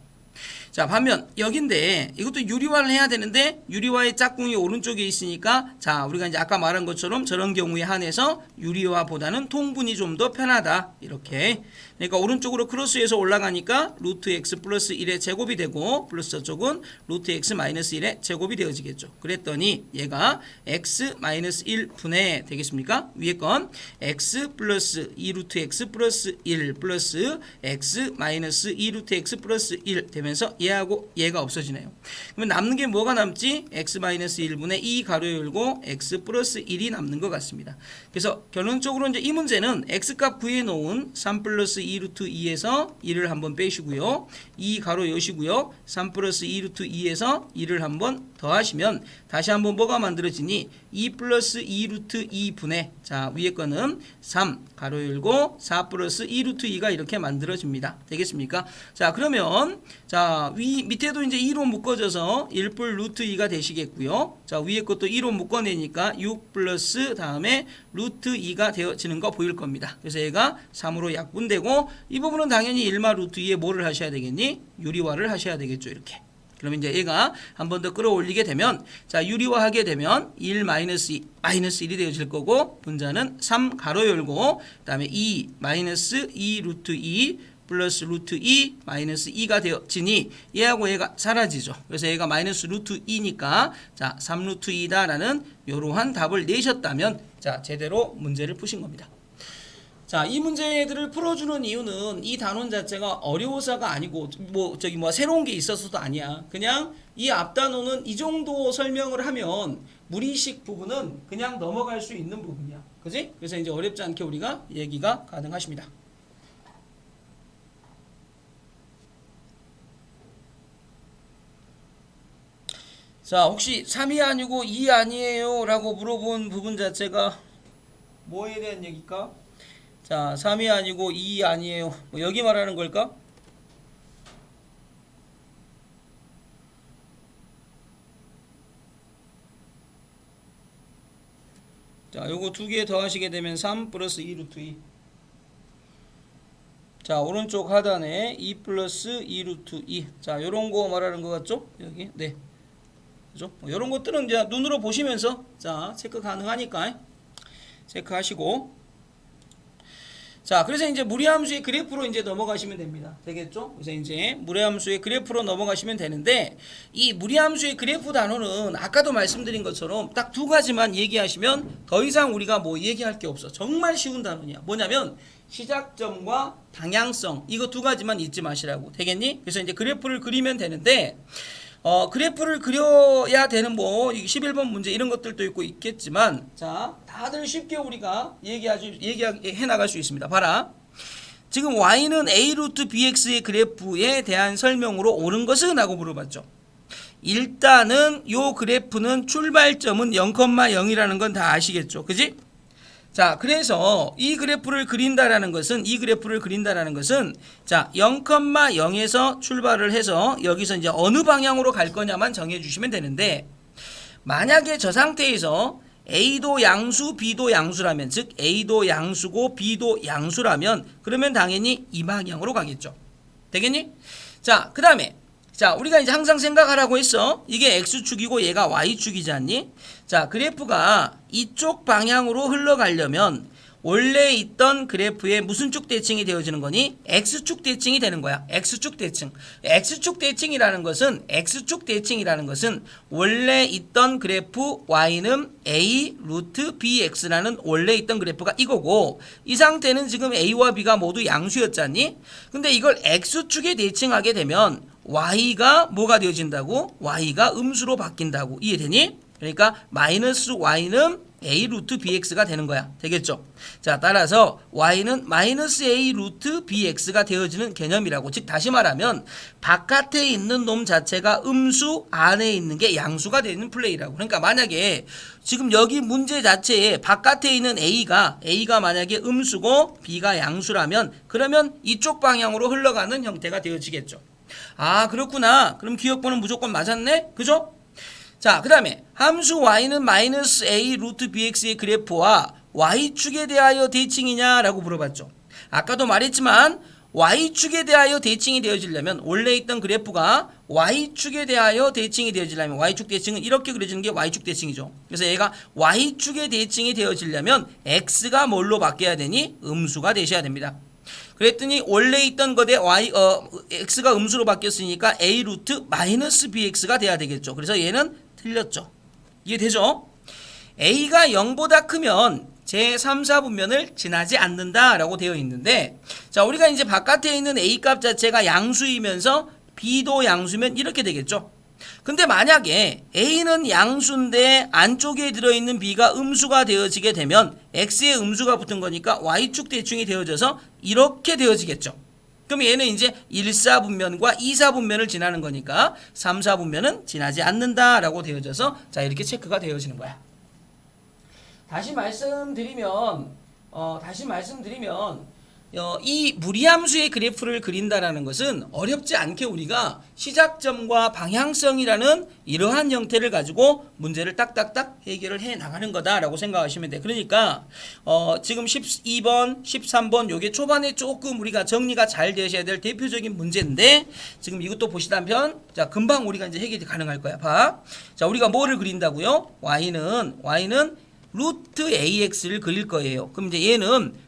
자, 반면 여긴데 이것도 유리화를 해야 되는데 유리화의 짝꿍이 오른쪽에 있으니까 자, 우리가 이제 아까 말한 것처럼 저런 경우에 한해서 유리화보다는 통분이 좀 더 편하다. 이렇게. 그러니까 오른쪽으로 크로스해서 올라가니까 루트 x 플러스 1의 제곱이 되고, 플러스 저쪽은 루트 x 마이너스 1의 제곱이 되어지겠죠. 그랬더니 얘가 x 마이너스 1 분의 되겠습니까? 위에 건 x 플러스 2 루트 x 플러스 1 플러스 x 마이너스 2 루트 x 플러스 1 되면서 얘하고 얘가 없어지네요. 그러면 남는 게 뭐가 남지? x-1분의 2 가로 열고 x 플러스 1이 남는 것 같습니다. 그래서 결론적으로 이제 이 문제는 x값 구해놓은 3 플러스 2 루트 2에서 1을 한번 빼시고요. 2 가로 여시고요. 3 플러스 2 루트 2에서 1을 한번 더하시면 다시 한번 뭐가 만들어지니? 2 플러스 2 루트 2분의 자 위에 거는 3 가로 열고 4 플러스 2 루트 2가 이렇게 만들어집니다. 되겠습니까? 자 그러면 자 밑에도 이제 2로 묶어져서 1불 루트 2가 되시겠고요. 자 위에 것도 2로 묶어내니까 6 플러스 다음에 루트 2가 되어지는 거 보일 겁니다. 그래서 얘가 3으로 약분되고 이 부분은 당연히 1마 루트 2에 뭐를 하셔야 되겠니? 유리화를 하셔야 되겠죠. 이렇게. 그러면 이제 얘가 한 번 더 끌어올리게 되면 자 유리화하게 되면 1 마이너스 2 마이너스 1이 되어질 거고 분자는 3 가로 열고 그 다음에 2 마이너스 2 루트 2 플러스 루트 2 마이너스 2가 되어지니 얘하고 얘가 사라지죠. 그래서 얘가 마이너스 루트 2니까 자 3 루트 2다 라는 이러한 답을 내셨다면 자 제대로 문제를 푸신 겁니다. 자, 이 문제들을 풀어주는 이유는 이 단원 자체가 어려워서가 아니고 뭐 새로운 게 있어서도 아니야. 그냥 이 앞단원은 이 정도 설명을 하면 무리식 부분은 그냥 넘어갈 수 있는 부분이야. 그지? 그래서 이제 어렵지 않게 우리가 얘기가 가능하십니다. 자, 혹시 3이 아니고 2 아니에요? 라고 물어본 부분 자체가 뭐에 대한 얘기일까? 자, 3이 아니고 2 아니에요. 뭐 여기 말하는 걸까? 자, 요거 두 개 더하시게 되면 3 플러스 2 루트 2. 자, 오른쪽 하단에 2 플러스 2 루트 2. 자, 요런 거 말하는 거 같죠? 여기. 네. 그죠? 요런 것들은 이제 눈으로 보시면서 자, 체크 가능하니까 체크하시고 자, 그래서 이제 무리함수의 그래프로 이제 넘어가시면 됩니다. 되겠죠? 그래서 이제 무리함수의 그래프로 넘어가시면 되는데 이 무리함수의 그래프 단어는 아까도 말씀드린 것처럼 딱 두 가지만 얘기하시면 더 이상 우리가 뭐 얘기할 게 없어. 정말 쉬운 단어냐. 뭐냐면 시작점과 방향성 이거 두 가지만 잊지 마시라고. 되겠니? 그래서 이제 그래프를 그리면 되는데 그래프를 그려야 되는 뭐 11번 문제 이런 것들도 있고 있겠지만 자 다들 쉽게 우리가 얘기해 나갈 수 있습니다. 봐라. 지금 y는 a 루트 bx의 그래프에 대한 설명으로 옳은 것은? 하고 물어봤죠. 일단은 요 그래프는 출발점은 0,0이라는 건 다 아시겠죠. 그지? 자, 그래서 이 그래프를 그린다라는 것은 자, 0,0에서 출발을 해서 여기서 이제 어느 방향으로 갈 거냐만 정해 주시면 되는데 만약에 저 상태에서 A도 양수, B도 양수라면 즉 A도 양수고 B도 양수라면 그러면 당연히 이 방향으로 가겠죠. 되겠니? 자, 그다음에 자, 우리가 이제 항상 생각하라고 했어. 이게 X축이고 얘가 Y축이지 않니? 자, 그래프가 이쪽 방향으로 흘러가려면 원래 있던 그래프의 무슨 쭉 대칭이 되어지는 거니? X축 대칭이 되는 거야. X축 대칭. X축 대칭이라는 것은 원래 있던 그래프 Y는 A 루트 BX라는 원래 있던 그래프가 이거고 이 상태는 지금 A와 B가 모두 양수였잖니? 근데 이걸 X축에 대칭하게 되면 Y가 뭐가 되어진다고? Y가 음수로 바뀐다고. 이해되니? 그러니까 마이너스 Y는 A 루트 BX가 되는 거야. 되겠죠? 자, 따라서 Y는 마이너스 A 루트 BX가 되어지는 개념이라고. 즉 다시 말하면 바깥에 있는 놈 자체가 음수, 안에 있는 게 양수가 되는 플레이라고. 그러니까 만약에 지금 여기 문제 자체에 바깥에 있는 A가 만약에 음수고 B가 양수라면 그러면 이쪽 방향으로 흘러가는 형태가 되어지겠죠. 아, 그렇구나. 그럼 기억번은 무조건 맞았네? 그죠? 자, 그 다음에 함수 y는 마이너스 a 루트 bx의 그래프와 y축에 대하여 대칭이냐라고 물어봤죠. 아까도 말했지만 y축에 대하여 대칭이 되어지려면 원래 있던 그래프가 y축에 대하여 대칭이 되어지려면 y축 대칭은 이렇게 그려지는 게 y축 대칭이죠. 그래서 얘가 y축에 대칭이 되어지려면 x가 뭘로 바뀌어야 되니? 음수가 되셔야 됩니다. 그랬더니 원래 있던 것에 x가 음수로 바뀌었으니까 a 루트 마이너스 bx가 돼야 되겠죠. 그래서 얘는 틀렸죠. 이해되죠? a가 0보다 크면 제3, 4분면을 지나지 않는다라고 되어 있는데 자, 우리가 이제 바깥에 있는 a 값 자체가 양수이면서 B도 양수면 이렇게 되겠죠. 근데 만약에 A는 양수인데 안쪽에 들어있는 B가 음수가 되어지게 되면 X에 음수가 붙은 거니까 Y축 대칭이 되어져서 이렇게 되어지겠죠. 그럼 얘는 이제 1사분면과 2사분면을 지나는 거니까 3사분면은 지나지 않는다라고 되어져서 자 이렇게 체크가 되어지는 거야. 다시 말씀드리면 이 무리함수의 그래프를 그린다라는 것은 어렵지 않게 우리가 시작점과 방향성이라는 이러한 형태를 가지고 문제를 딱딱딱 해결을 해 나가는 거다라고 생각하시면 돼. 그러니까 지금 12번, 13번 요게 초반에 조금 우리가 정리가 잘 되셔야 될 대표적인 문제인데 지금 이것도 보시다면 자 금방 우리가 이제 해결이 가능할 거야. 봐. 자 우리가 뭐를 그린다고요? y는 루트 ax를 그릴 거예요. 그럼 이제 얘는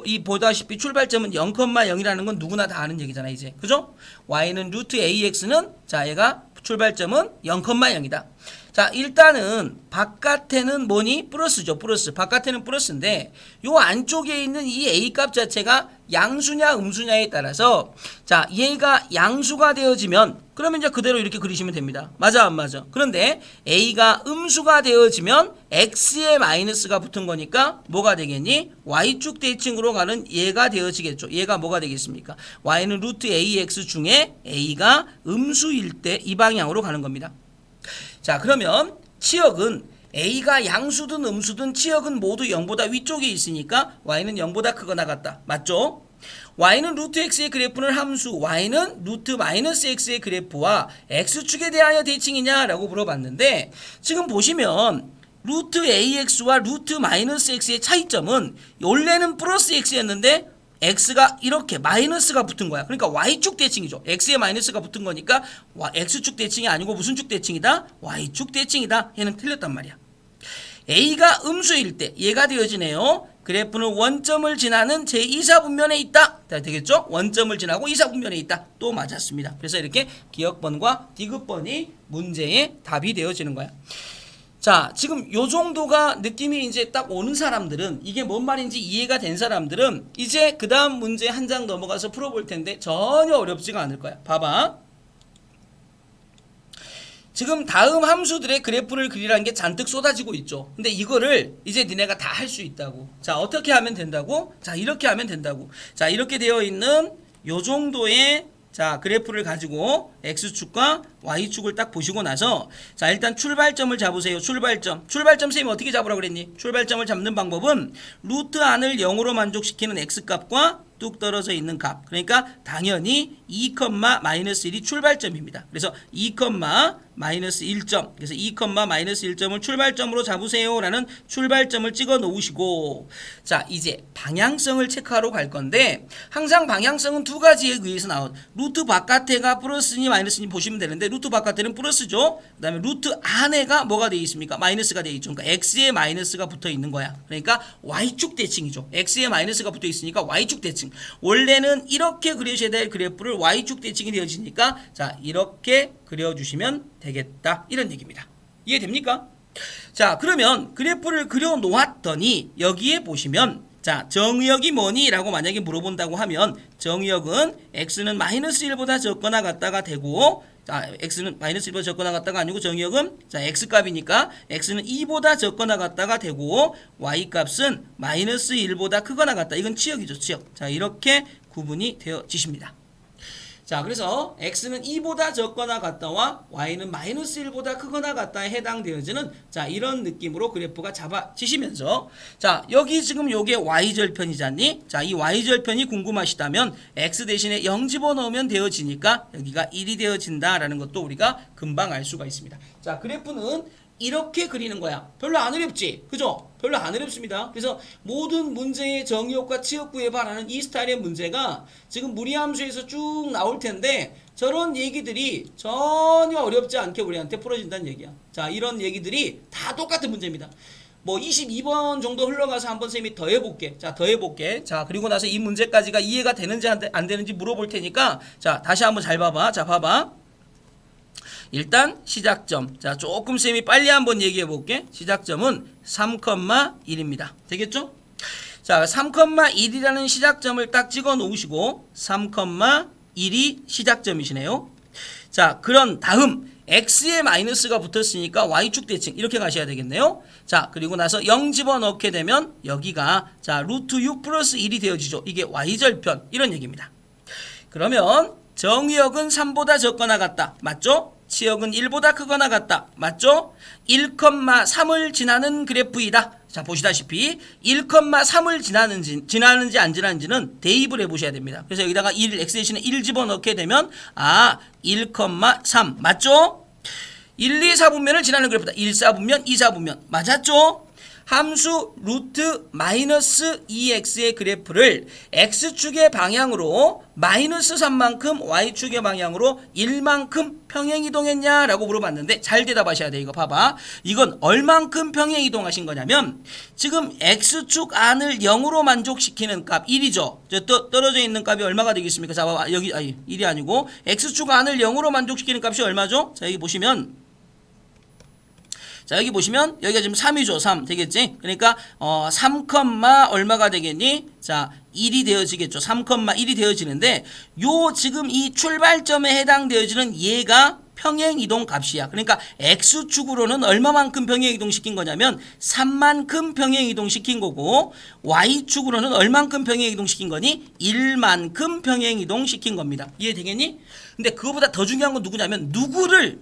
이 보다시피 출발점은 0,0이라는 건 누구나 다 아는 얘기잖아 이제. 그죠? y는 루트 ax는 자 얘가 출발점은 0,0이다. 자 일단은 바깥에는 뭐니? 플러스죠. 플러스. 바깥에는 플러스인데 요 안쪽에 있는 이 a 값 자체가 양수냐 음수냐에 따라서 자 얘가 양수가 되어지면 그러면 이제 그대로 이렇게 그리시면 됩니다. 맞아 안 맞아? 그런데 a가 음수가 되어지면 x에 마이너스가 붙은 거니까 뭐가 되겠니? y축 대칭으로 가는 얘가 되어지겠죠. 얘가 뭐가 되겠습니까? y는 루트 ax 중에 a가 음수일 때 이 방향으로 가는 겁니다. 자 그러면 치역은 a가 양수든 음수든 치역은 모두 0보다 위쪽에 있으니까 y는 0보다 크거나 같다. 맞죠? y는 루트 x의 그래프는 함수 y는 루트 마이너스 x의 그래프와 x축에 대하여 대칭이냐 라고 물어봤는데 지금 보시면 루트 ax와 루트 마이너스 x의 차이점은 원래는 플러스 x였는데 x가 이렇게 마이너스가 붙은 거야. 그러니까 y축 대칭이죠. x에 마이너스가 붙은 거니까 x축 대칭이 아니고 무슨 축 대칭이다? y축 대칭이다. 얘는 틀렸단 말이야. a가 음수일 때 얘가 되어지네요. 그래프는 원점을 지나는 제2사분면에 있다. 자, 되겠죠? 원점을 지나고 2사분면에 있다. 또 맞았습니다. 그래서 이렇게 기역번과 디귿번이 문제의 답이 되어지는 거야. 자, 지금 요 정도가 느낌이 이제 딱 오는 사람들은 이게 뭔 말인지 이해가 된 사람들은 이제 그 다음 문제 한 장 넘어가서 풀어볼 텐데 전혀 어렵지가 않을 거야. 봐봐. 지금 다음 함수들의 그래프를 그리라는 게 잔뜩 쏟아지고 있죠. 근데 이거를 이제 니네가 다 할 수 있다고. 자, 어떻게 하면 된다고? 자, 이렇게 하면 된다고. 자, 이렇게 되어 있는 요 정도의 자 그래프를 가지고 x축과 y축을 딱 보시고 나서 자 일단 출발점을 잡으세요. 출발점 쌤이 어떻게 잡으라 그랬니? 출발점을 잡는 방법은 루트 안을 0으로 만족시키는 x값과 뚝 떨어져 있는 값. 그러니까 당연히 2,-1이 출발점입니다. 그래서 2,-1점. 그래서 2,-1점을 출발점으로 잡으세요. 라는 출발점을 찍어 놓으시고 자 이제 방향성을 체크하러 갈 건데 항상 방향성은 두 가지에 의해서 나온 루트 바깥에가 플러스니 마이너스니 보시면 되는데 루트 바깥에는 플러스죠. 그 다음에 루트 안에가 뭐가 되어 있습니까? 마이너스가 되어 있죠. 그러니까 x에 마이너스가 붙어 있는 거야. 그러니까 y축 대칭이죠. x에 마이너스가 붙어 있으니까 y축 대칭. 원래는 이렇게 그려셔야 될 그래프를 y축 대칭이 되어지니까 자 이렇게 그려주시면 되겠다 이런 얘기입니다. 이해됩니까? 자 그러면 그래프를 그려 놓았더니 여기에 보시면 자 정의역이 뭐니? 라고 만약에 물어본다고 하면 정의역은 x는 마이너스 1보다 적거나 같다가 되고 자 x는 마이너스 1보다 적거나 같다가 아니고 정의역은 자 x값이니까 x는 2보다 적거나 같다가 되고 y값은 마이너스 1보다 크거나 같다. 이건 치역이죠. 치역. 자 이렇게 구분이 되어지십니다. 자 그래서 x는 2보다 적거나 같다와 y는 마이너스 1보다 크거나 같다에 해당되어지는 자 이런 느낌으로 그래프가 잡아지시면서 자 여기 지금 요게 y절편이잖니. 자 이 y절편이 궁금하시다면 x 대신에 0 집어넣으면 되어지니까 여기가 1이 되어진다라는 것도 우리가 금방 알 수가 있습니다. 자 그래프는 이렇게 그리는 거야. 별로 안 어렵지? 그죠? 별로 안 어렵습니다. 그래서 모든 문제의 정의역과 치역 구해봐라는 이 스타일의 문제가 지금 무리함수에서 쭉 나올 텐데 저런 얘기들이 전혀 어렵지 않게 우리한테 풀어진다는 얘기야. 자, 이런 얘기들이 다 똑같은 문제입니다. 뭐 22번 정도 흘러가서 한번 쌤이 더 해볼게. 자, 더 해볼게. 자, 그리고 나서 이 문제까지가 이해가 되는지 안 되는지 물어볼 테니까 자, 다시 한번 잘 봐봐. 자, 봐봐. 일단 시작점. 자 조금 쌤이 빨리 한번 얘기해 볼게. 시작점은 3,1입니다. 되겠죠? 자 3,1이라는 시작점을 딱 찍어 놓으시고 3,1이 시작점이시네요. 자, 그런 다음 x에 마이너스가 붙었으니까 y축 대칭 이렇게 가셔야 되겠네요. 자, 그리고 나서 0 집어넣게 되면 여기가 자 루트 6 플러스 1이 되어지죠. 이게 y절편 이런 얘기입니다. 그러면 정의역은 3보다 적거나 같다. 맞죠? 치역은 1보다 크거나 같다. 맞죠? 1,3을 지나는 그래프이다. 자, 보시다시피 1,3을 지나는지 안 지나는지는 대입을 해보셔야 됩니다. 그래서 여기다가 1, x 대신에 1 집어넣게 되면 1,3 맞죠? 1, 2, 4분면을 지나는 그래프다. 1, 4분면, 2, 4분면 맞았죠? 함수 루트 마이너스 2x의 그래프를 x축의 방향으로 마이너스 3만큼 y축의 방향으로 1만큼 평행이동했냐라고 물어봤는데 잘 대답하셔야 돼. 이거 봐봐. 이건 얼만큼 평행이동하신 거냐면 지금 x축 안을 0으로 만족시키는 값 1이죠. 떨어져 있는 값이 얼마가 되겠습니까? 자, 봐봐. 여기 1이 아니고 x축 안을 0으로 만족시키는 값이 얼마죠? 자, 여기 보시면 자, 여기 보시면 여기가 지금 3이죠. 3 되겠지? 그러니까 3, 얼마가 되겠니? 자, 1이 되어지겠죠. 3, 1이 되어지는데 요 지금 이 출발점에 해당되어지는 얘가 평행이동 값이야. 그러니까 x축으로는 얼마만큼 평행이동 시킨 거냐면 3만큼 평행이동 시킨 거고 y축으로는 얼만큼 평행이동 시킨 거니? 1만큼 평행이동 시킨 겁니다. 이해되겠니? 근데 그거보다 더 중요한 건 누구냐면 누구를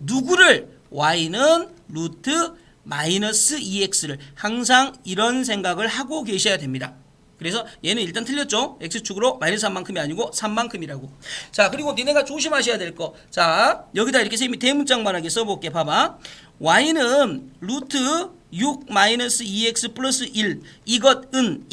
y는 루트 마이너스 2x를 항상 이런 생각을 하고 계셔야 됩니다. 그래서 얘는 일단 틀렸죠. x축으로 마이너스 3만큼이 아니고 3만큼이라고. 자, 그리고 니네가 조심하셔야 될 거. 자, 여기다 이렇게 쌤이 대문짝만하게 써볼게. 봐봐. y는 루트 6 마이너스 2x 플러스 1 이거는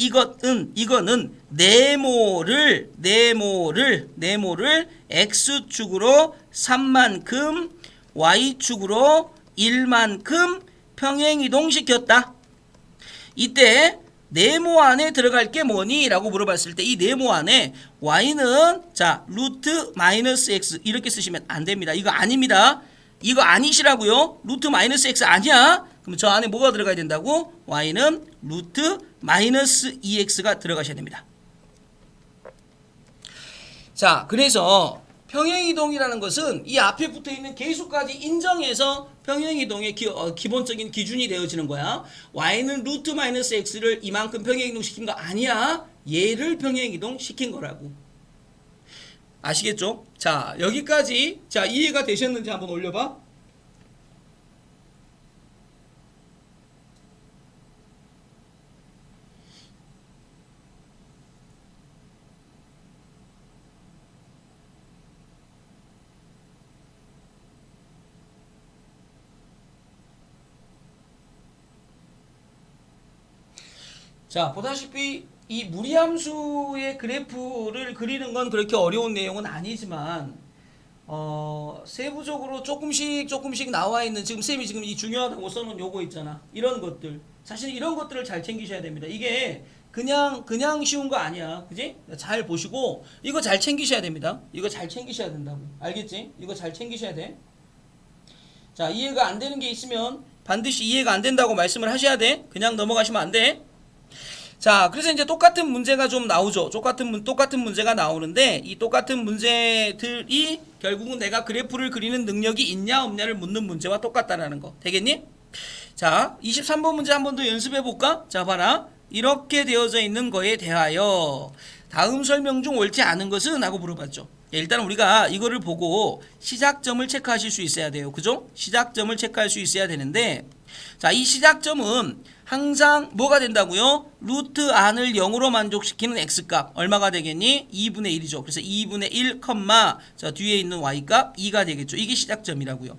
네모를 x축으로 3만큼 y축으로 1만큼 평행이동시켰다. 이때 네모 안에 들어갈 게 뭐니? 라고 물어봤을 때 이 네모 안에 y는 자 루트 마이너스 x 이렇게 쓰시면 안 됩니다. 이거 아닙니다. 이거 아니시라고요. 루트 마이너스 x 아니야. 그럼 저 안에 뭐가 들어가야 된다고? y는 루트 마이너스 2x가 들어가셔야 됩니다. 자, 그래서 평행이동이라는 것은 이 앞에 붙어있는 계수까지 인정해서 평행이동의 기본적인 기준이 되어지는 거야. y는 루트 마이너스 x를 이만큼 평행이동 시킨 거 아니야. 얘를 평행이동 시킨 거라고. 아시겠죠? 자, 여기까지 자 이해가 되셨는지 한번 올려봐. 자, 보다시피 이 무리함수의 그래프를 그리는 건 그렇게 어려운 내용은 아니지만 세부적으로 조금씩 나와 있는 지금 쌤이 지금 이 중요하다고 써놓은 요거 있잖아. 이런 것들 사실 이런 것들을 잘 챙기셔야 됩니다. 이게 그냥 쉬운 거 아니야. 그지? 잘 보시고 이거 잘 챙기셔야 됩니다. 이거 잘 챙기셔야 된다고. 알겠지? 이거 잘 챙기셔야 돼. 자, 이해가 안 되는 게 있으면 반드시 이해가 안 된다고 말씀을 하셔야 돼. 그냥 넘어가시면 안 돼. 자, 그래서 이제 똑같은 문제가 좀 나오죠. 똑같은 문제가 나오는데 이 똑같은 문제들이 결국은 내가 그래프를 그리는 능력이 있냐 없냐를 묻는 문제와 똑같다라는 거. 되겠니? 자, 23번 문제 한 번 더 연습해 볼까? 자, 봐라. 이렇게 되어져 있는 거에 대하여 다음 설명 중 옳지 않은 것은? 하고 물어봤죠. 일단 우리가 이거를 보고 시작점을 체크하실 수 있어야 돼요. 그죠? 시작점을 체크할 수 있어야 되는데 자, 이 시작점은 항상 뭐가 된다고요? 루트 안을 0으로 만족시키는 x값 얼마가 되겠니? 2분의 1이죠. 그래서 2분의 1, 자 뒤에 있는 y값 2가 되겠죠. 이게 시작점이라고요.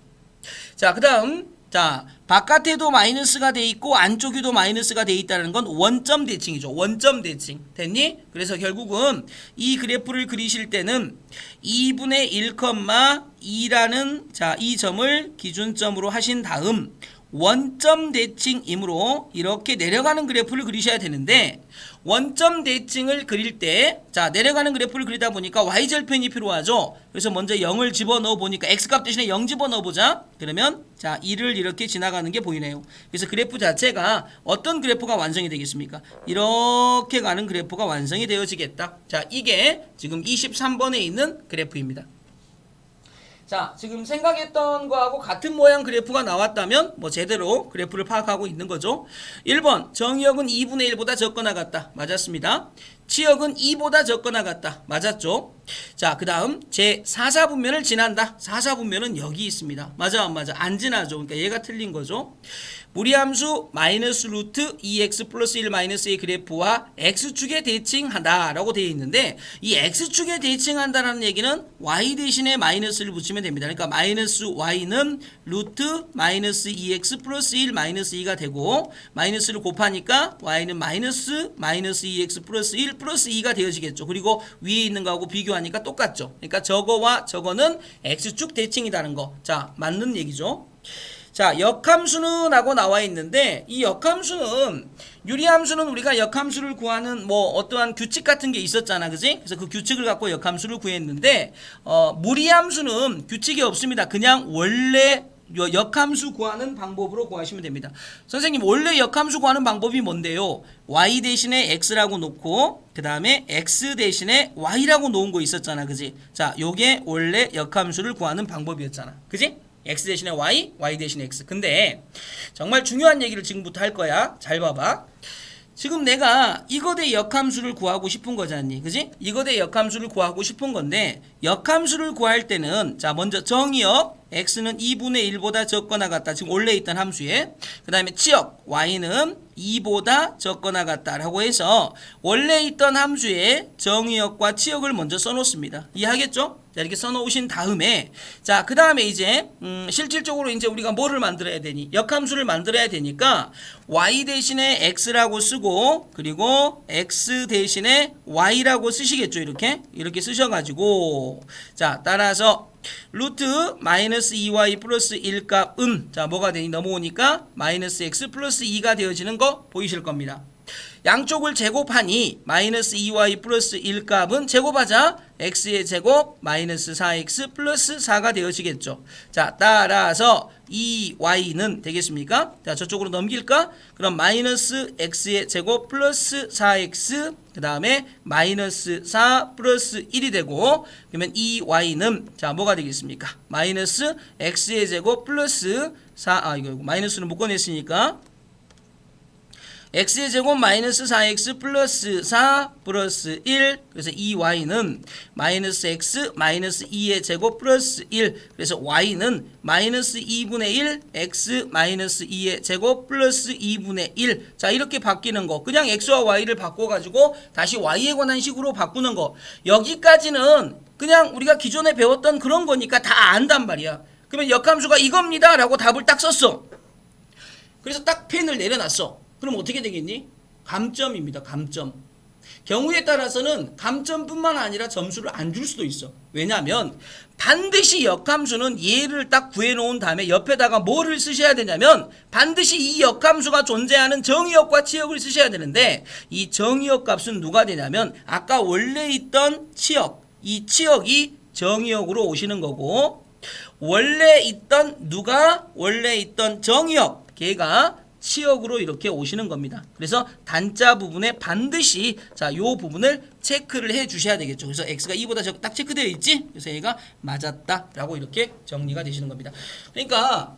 자, 그 다음 자 바깥에도 마이너스가 돼 있고 안쪽에도 마이너스가 돼 있다는 건 원점 대칭이죠. 원점 대칭 됐니? 그래서 결국은 이 그래프를 그리실 때는 2분의 1, 2라는 자 이 점을 기준점으로 하신 다음 원점 대칭이므로 이렇게 내려가는 그래프를 그리셔야 되는데 원점 대칭을 그릴 때 자 내려가는 그래프를 그리다 보니까 y절편이 필요하죠. 그래서 먼저 0을 집어넣어 보니까 x값 대신에 0 집어넣어 보자. 그러면 자 1을 이렇게 지나가는 게 보이네요. 그래서 그래프 자체가 어떤 그래프가 완성이 되겠습니까? 이렇게 가는 그래프가 완성이 되어지겠다. 자, 이게 지금 23번에 있는 그래프입니다. 자, 지금 생각했던 거하고 같은 모양 그래프가 나왔다면 뭐 제대로 그래프를 파악하고 있는 거죠. 1번 정의역은 2분의 1보다 적거나 같다. 맞았습니다. 치역은 2보다 적거나 같다. 맞았죠? 자, 그 다음 제 4사분면을 지난다. 4사분면은 여기 있습니다. 맞아 안 맞아? 안 지나죠. 그러니까 얘가 틀린 거죠. 무리함수 마이너스 루트 2x 플러스 1 마이너스 a 그래프와 x축에 대칭한다 라고 되어 있는데 이 x축에 대칭한다라는 얘기는 y 대신에 마이너스를 붙이면 됩니다. 그러니까 마이너스 y는 루트 마이너스 2x 플러스 1 마이너스 2가 되고 마이너스를 곱하니까 y는 마이너스 2x 플러스 1 플러스 2가 되어지겠죠. 그리고 위에 있는 거하고 비교하니까 똑같죠. 그러니까 저거와 저거는 x축 대칭이라는 거. 자, 맞는 얘기죠. 자, 역함수는 하고 나와 있는데 이 역함수는 유리함수는 우리가 역함수를 구하는 뭐 어떠한 규칙 같은 게 있었잖아. 그지? 그래서 그 규칙을 갖고 역함수를 구했는데 무리함수는 규칙이 없습니다. 그냥 원래 역함수 구하는 방법으로 구하시면 됩니다. 선생님 원래 역함수 구하는 방법이 뭔데요? y 대신에 x라고 놓고 그 다음에 x 대신에 y라고 놓은 거 있었잖아. 그지? 자, 요게 원래 역함수를 구하는 방법이었잖아. 그지? x 대신에 y, y 대신에 x. 근데 정말 중요한 얘기를 지금부터 할 거야. 잘 봐봐. 지금 내가 이거대 역함수를 구하고 싶은 거잖니. 그지? 이거대 역함수를 구하고 싶은 건데 역함수를 구할 때는 자, 먼저 정의역 x는 2분의 1보다 적거나 같다. 지금 원래 있던 함수에. 그 다음에 치역 y는 2보다 적거나 같다라고 해서 원래 있던 함수에 정의역과 치역을 먼저 써놓습니다. 이해하겠죠? 자, 이렇게 써놓으신 다음에 자, 그 다음에 이제 실질적으로 이제 우리가 뭐를 만들어야 되니? 역함수를 만들어야 되니까 y 대신에 x라고 쓰고 그리고 x 대신에 y라고 쓰시겠죠. 이렇게 쓰셔가지고 자, 따라서 루트 마이너스 2y 플러스 1 값은 자, 뭐가 되니? 넘어오니까 마이너스 x 플러스 2가 되어지는 거 보이실 겁니다. 양쪽을 제곱하니 마이너스 2y 플러스 1 값은 제곱하자 x의 제곱 마이너스 4x 플러스 4가 되어지겠죠. 자, 따라서 2y는 되겠습니까? 자, 저쪽으로 넘길까? 그럼 마이너스 x의 제곱 플러스 4x 그 다음에 마이너스 4 플러스 1이 되고 그러면 2y는 자, 뭐가 되겠습니까? 마이너스 x의 제곱 플러스 4 이거 마이너스는 못 꺼냈으니까 x의 제곱 마이너스 4x 플러스 4 플러스 1 그래서 2y는 마이너스 x 마이너스 2의 제곱 플러스 1 그래서 y는 마이너스 2분의 1 x 마이너스 2의 제곱 플러스 2분의 1 자, 이렇게 바뀌는 거 그냥 x와 y를 바꿔가지고 다시 y에 관한 식으로 바꾸는 거 여기까지는 그냥 우리가 기존에 배웠던 그런 거니까 다 안단 말이야. 그러면 역함수가 이겁니다 라고 답을 딱 썼어. 그래서 딱 펜을 내려놨어. 그럼 어떻게 되겠니? 감점입니다. 감점. 경우에 따라서는 감점뿐만 아니라 점수를 안 줄 수도 있어. 왜냐하면 반드시 역함수는 얘를 딱 구해놓은 다음에 옆에다가 뭐를 쓰셔야 되냐면 반드시 이 역함수가 존재하는 정의역과 치역을 쓰셔야 되는데 이 정의역 값은 누가 되냐면 아까 원래 있던 치역, 이 치역이 정의역으로 오시는 거고 원래 있던 정의역 걔가 치역으로 이렇게 오시는 겁니다. 그래서 단자 부분에 반드시 자, 요 부분을 체크를 해 주셔야 되겠죠. 그래서 x가 2보다 딱 체크되어 있지? 그래서 얘가 맞았다라고 이렇게 정리가 되시는 겁니다. 그러니까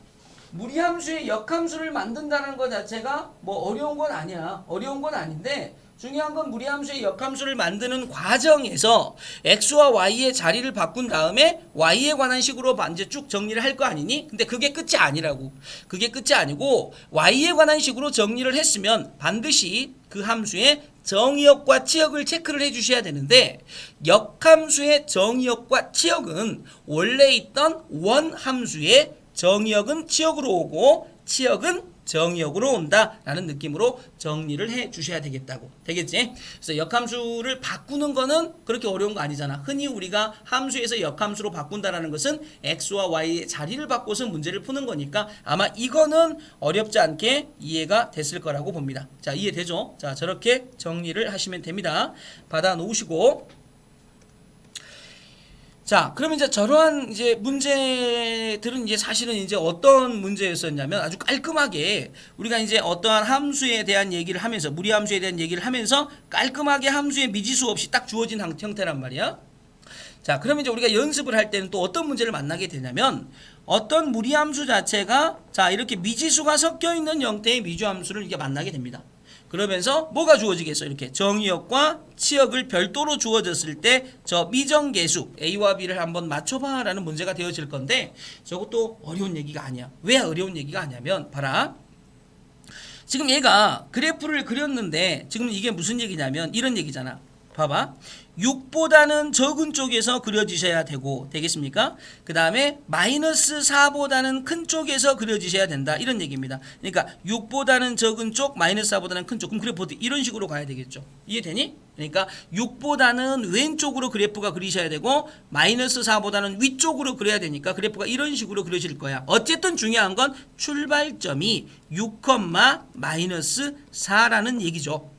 무리함수의 역함수를 만든다는 것 자체가 뭐 어려운 건 아니야. 어려운 건 아닌데 중요한 건 무리함수의 역함수를 만드는 과정에서 x와 y의 자리를 바꾼 다음에 y에 관한 식으로 이제 쭉 정리를 할 거 아니니? 근데 그게 끝이 아니라고. 그게 끝이 아니고 y에 관한 식으로 정리를 했으면 반드시 그 함수의 정의역과 치역을 체크를 해주셔야 되는데 역함수의 정의역과 치역은 원래 있던 원함수의 정의역은 치역으로 오고 치역은 정의역으로 온다라는 느낌으로 정리를 해 주셔야 되겠다고. 되겠지? 그래서 역함수를 바꾸는 거는 그렇게 어려운 거 아니잖아. 흔히 우리가 함수에서 역함수로 바꾼다라는 것은 x와 y의 자리를 바꿔서 문제를 푸는 거니까 아마 이거는 어렵지 않게 이해가 됐을 거라고 봅니다. 자, 이해되죠? 자, 저렇게 정리를 하시면 됩니다. 받아 놓으시고 자, 그러면 이제 저러한 이제 문제들은 이제 사실은 이제 어떤 문제였었냐면 아주 깔끔하게 우리가 이제 어떠한 함수에 대한 얘기를 하면서 무리함수에 대한 얘기를 하면서 깔끔하게 함수의 미지수 없이 딱 주어진 형태란 말이야. 자, 그러면 이제 우리가 연습을 할 때는 또 어떤 문제를 만나게 되냐면 어떤 무리함수 자체가 자 이렇게 미지수가 섞여 있는 형태의 미주함수를 이렇게 만나게 됩니다. 그러면서 뭐가 주어지겠어? 이렇게 정의역과 치역을 별도로 주어졌을 때 저 미정계수 A와 B를 한번 맞춰봐 라는 문제가 되어질 건데 저것도 어려운 얘기가 아니야. 왜 어려운 얘기가 아니냐면 봐라. 지금 얘가 그래프를 그렸는데 지금 이게 무슨 얘기냐면 이런 얘기잖아. 봐봐. 6보다는 적은 쪽에서 그려지셔야 되고 되겠습니까? 그 다음에 마이너스 4보다는 큰 쪽에서 그려지셔야 된다. 이런 얘기입니다. 그러니까 6보다는 적은 쪽, 마이너스 4보다는 큰 쪽. 그럼 그래프 이런 식으로 가야 되겠죠. 이해되니? 그러니까 6보다는 왼쪽으로 그래프가 그리셔야 되고 마이너스 4보다는 위쪽으로 그려야 되니까 그래프가 이런 식으로 그려질 거야. 어쨌든 중요한 건 출발점이 6, 마이너스 4라는 얘기죠.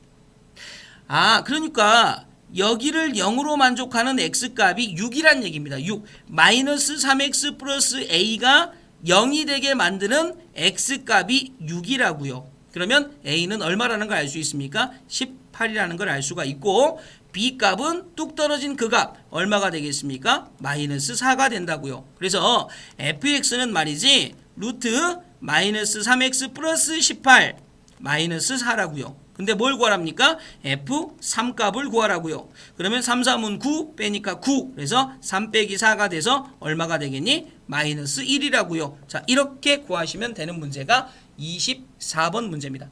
아, 그러니까 여기를 0으로 만족하는 x값이 6이란 얘기입니다. 6. 마이너스 3x 플러스 a가 0이 되게 만드는 x값이 6이라고요. 그러면 a는 얼마라는 걸 알 수 있습니까? 18이라는 걸 알 수가 있고 b값은 뚝 떨어진 그 값 얼마가 되겠습니까? 마이너스 4가 된다고요. 그래서 fx는 말이지 루트 마이너스 3x 플러스 18 마이너스 4라고요. 근데 뭘 구하랍니까? F3 값을 구하라고요. 그러면 3, 3은 9 빼니까 9. 그래서 3 빼기 4가 돼서 얼마가 되겠니? 마이너스 1이라고요. 자, 이렇게 구하시면 되는 문제가 24번 문제입니다.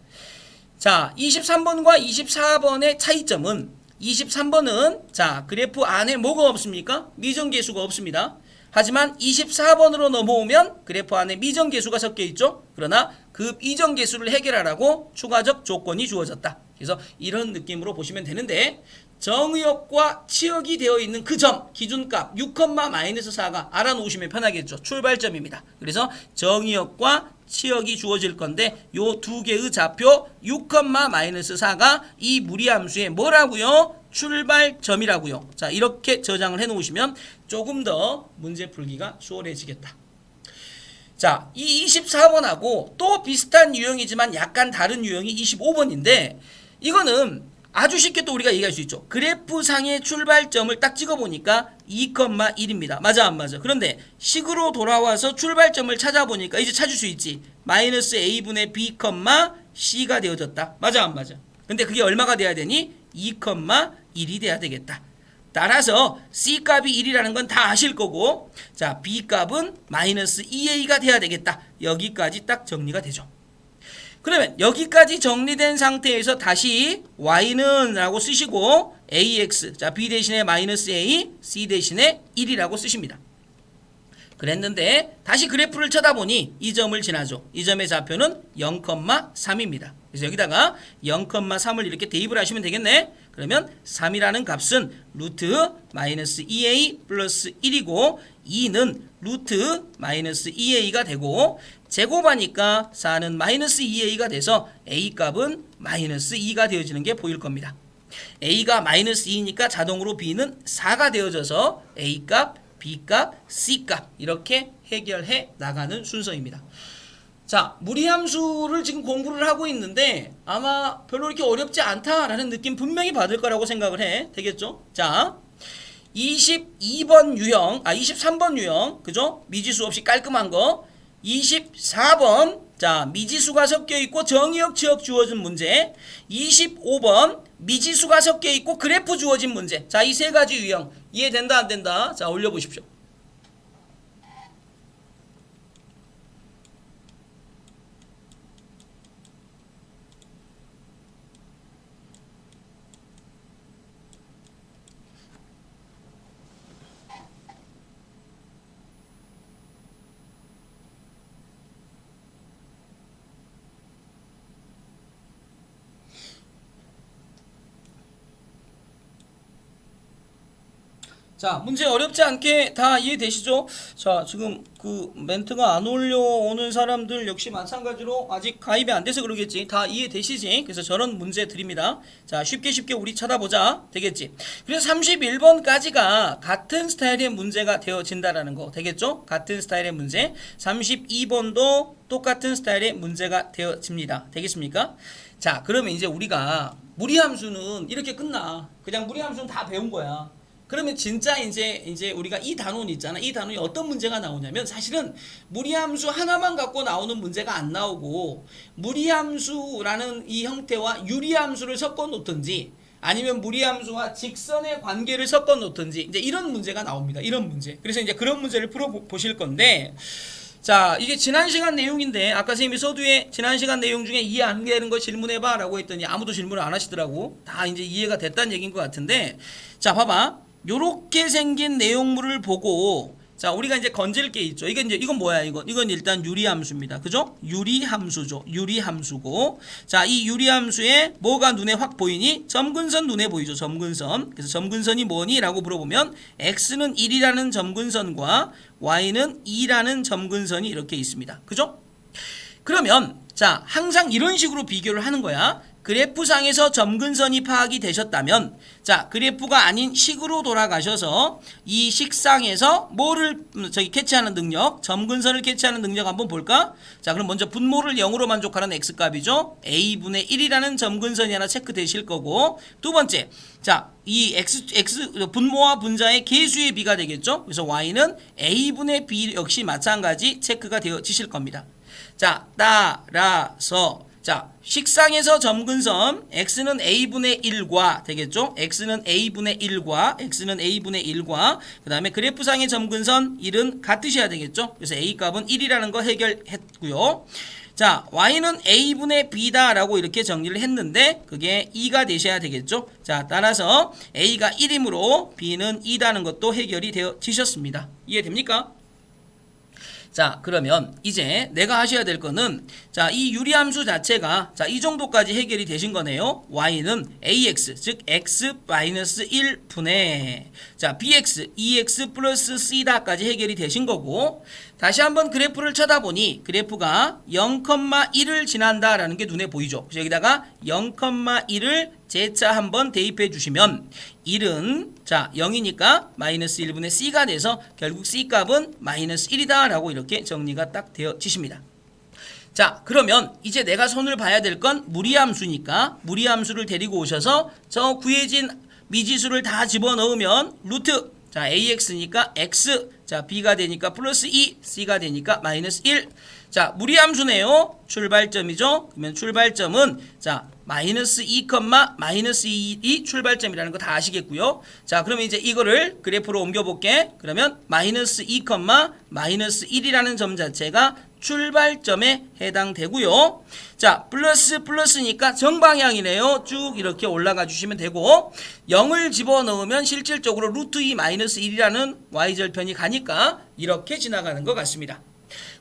자, 23번과 24번의 차이점은 23번은 자, 그래프 안에 뭐가 없습니까? 미정계수가 없습니다. 하지만 24번으로 넘어오면 그래프 안에 미정계수가 섞여 있죠. 그러나 그 이정계수를 해결하라고 추가적 조건이 주어졌다. 그래서 이런 느낌으로 보시면 되는데 정의역과 치역이 되어 있는 그 점 기준값 6, 마이너스 4가 알아놓으시면 편하겠죠. 출발점입니다. 그래서 정의역과 치역이 주어질 건데 요 두 개의 좌표 6, 마이너스 4가 이 무리함수의 뭐라고요? 출발점이라고요. 자, 이렇게 저장을 해 놓으시면 조금 더 문제 풀기가 수월해지겠다. 자, 이 24번하고 또 비슷한 유형이지만 약간 다른 유형이 25번인데 이거는 아주 쉽게 또 우리가 얘기할 수 있죠. 그래프상의 출발점을 딱 찍어보니까 2,1입니다. 맞아 안 맞아? 그런데 식으로 돌아와서 출발점을 찾아보니까 이제 찾을 수 있지. 마이너스 a분의 b, c가 되어졌다. 맞아 안 맞아? 근데 그게 얼마가 돼야 되니? 2,1이 돼야 되겠다. 따라서 C값이 1이라는 건 다 아실 거고 자 B값은 마이너스 2A가 돼야 되겠다. 여기까지 딱 정리가 되죠. 그러면 여기까지 정리된 상태에서 다시 Y는 라고 쓰시고 AX 자 B 대신에 마이너스 A C 대신에 1이라고 쓰십니다. 그랬는데 다시 그래프를 쳐다보니 이 점을 지나죠. 이 점의 좌표는 0,3입니다. 그래서 여기다가 0,3을 이렇게 대입을 하시면 되겠네. 그러면 3이라는 값은 루트 마이너스 2a 플러스 1이고 2는 루트 마이너스 2a가 되고 제곱하니까 4는 마이너스 2a가 돼서 a값은 마이너스 2가 되어지는 게 보일 겁니다. a가 마이너스 2니까 자동으로 b는 4가 되어져서 a값, b값, c값 이렇게 해결해 나가는 순서입니다. 자, 무리함수를 지금 공부를 하고 있는데 아마 별로 이렇게 어렵지 않다라는 느낌 분명히 받을 거라고 생각을 해. 되겠죠? 자, 22번 유형, 23번 유형, 그죠? 미지수 없이 깔끔한 거. 24번, 자, 미지수가 섞여 있고 정의역, 치역 주어진 문제. 25번, 미지수가 섞여 있고 그래프 주어진 문제. 자, 이 세 가지 유형 이해된다 안 된다? 자, 올려보십시오. 자, 문제 어렵지 않게 다 이해되시죠? 자, 지금 그 멘트가 안 올려오는 사람들 역시 마찬가지로 아직 가입이 안 돼서 그러겠지. 다 이해되시지? 그래서 저런 문제 드립니다. 자, 쉽게 우리 찾아보자. 되겠지? 그래서 31번까지가 같은 스타일의 문제가 되어진다라는 거. 되겠죠? 같은 스타일의 문제. 32번도 똑같은 스타일의 문제가 되어집니다. 되겠습니까? 자, 그러면 이제 우리가 무리함수는 이렇게 끝나. 그냥 무리함수는 다 배운 거야. 그러면 진짜 이제 우리가 이 단원 있잖아. 이 단원이 어떤 문제가 나오냐면 사실은 무리함수 하나만 갖고 나오는 문제가 안 나오고 무리함수라는 이 형태와 유리함수를 섞어 놓든지 아니면 무리함수와 직선의 관계를 섞어 놓든지 이제 이런 문제가 나옵니다. 이런 문제. 그래서 이제 그런 문제를 풀어 보실 건데 자, 이게 지난 시간 내용인데 아까 선생님이 서두에 지난 시간 내용 중에 이해 안 되는 거 질문해봐 라고 했더니 아무도 질문을 안 하시더라고. 다 이제 이해가 됐다는 얘기인 것 같은데 자, 봐봐. 요렇게 생긴 내용물을 보고 자, 우리가 이제 건질 게 있죠. 이건 뭐야, 이건 일단 유리함수입니다. 그죠? 유리함수죠. 유리함수고. 자, 이 유리함수에 뭐가 눈에 확 보이니? 점근선 눈에 보이죠. 점근선. 그래서 점근선이 뭐니? 라고 물어보면 x는 1이라는 점근선과 y는 2라는 점근선이 이렇게 있습니다. 그죠? 그러면 자, 항상 이런 식으로 비교를 하는 거야. 그래프상에서 점근선이 파악이 되셨다면 자, 그래프가 아닌 식으로 돌아가셔서 이 식상에서 뭐를 캐치하는 능력, 점근선을 캐치하는 능력 한번 볼까? 자, 그럼 먼저 분모를 0으로 만족하는 x값이죠. a분의 1이라는 점근선이 하나 체크되실 거고 두 번째, 자, 이 x 분모와 분자의 계수의 비가 되겠죠. 그래서 y는 a분의 b 역시 마찬가지 체크가 되어지실 겁니다. 자, 따라서 자, 식상에서 점근선 x는 a분의 1과 되겠죠? x는 a분의 1과 그 다음에 그래프상의 점근선 1은 같으셔야 되겠죠? 그래서 a값은 1이라는 거 해결했고요. 자, y는 a분의 b다라고 이렇게 정리를 했는데 그게 2가 되셔야 되겠죠? 자, 따라서 a가 1이므로 b는 2다는 것도 해결이 되어지셨습니다. 이해됩니까? 자, 그러면 이제 내가 하셔야 될 거는 자, 이 유리함수 자체가 자, 이 정도까지 해결이 되신 거네요. y는 ax 즉 x-1분의 자, bx 2x 플러스 c다까지 해결이 되신 거고 다시 한번 그래프를 쳐다보니 그래프가 0,1을 지난다라는 게 눈에 보이죠. 그래서 여기다가 0,1을 재차 한번 대입해 주시면 1은 자 0이니까 마이너스 1분의 c가 돼서 결국 c값은 마이너스 1이다 라고 이렇게 정리가 딱 되어지십니다. 자, 그러면 이제 내가 손을 봐야 될 건 무리함수니까 무리함수를 데리고 오셔서 저 구해진 미지수를 다 집어넣으면 루트 자 ax니까 x 자 b가 되니까 플러스 2 c가 되니까 마이너스 1 자 무리함수네요. 출발점이죠. 그러면 출발점은 자 마이너스 2, 마이너스 2이 출발점이라는 거 다 아시겠고요. 자, 그러면 이제 이거를 그래프로 옮겨볼게. 그러면 마이너스 2, 마이너스 1이라는 점 자체가 출발점에 해당되고요. 자, 플러스니까 정방향이네요. 쭉 이렇게 올라가 주시면 되고 0을 집어넣으면 실질적으로 루트 2 마이너스 1이라는 y절편이 가니까 이렇게 지나가는 것 같습니다.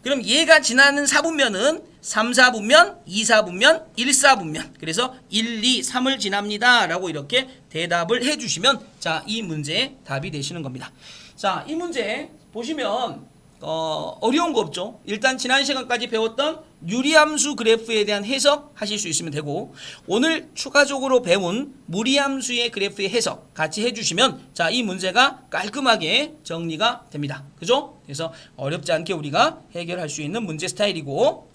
그럼 얘가 지나는 사분면은 3, 4분면, 2, 4분면, 1, 4분면 그래서 1, 2, 3을 지납니다 라고 이렇게 대답을 해주시면 자, 이 문제의 답이 되시는 겁니다. 자, 이 문제 보시면 어려운 거 없죠. 일단 지난 시간까지 배웠던 유리함수 그래프에 대한 해석 하실 수 있으면 되고 오늘 추가적으로 배운 무리함수의 그래프의 해석 같이 해주시면 자, 이 문제가 깔끔하게 정리가 됩니다. 그죠? 그래서 어렵지 않게 우리가 해결할 수 있는 문제 스타일이고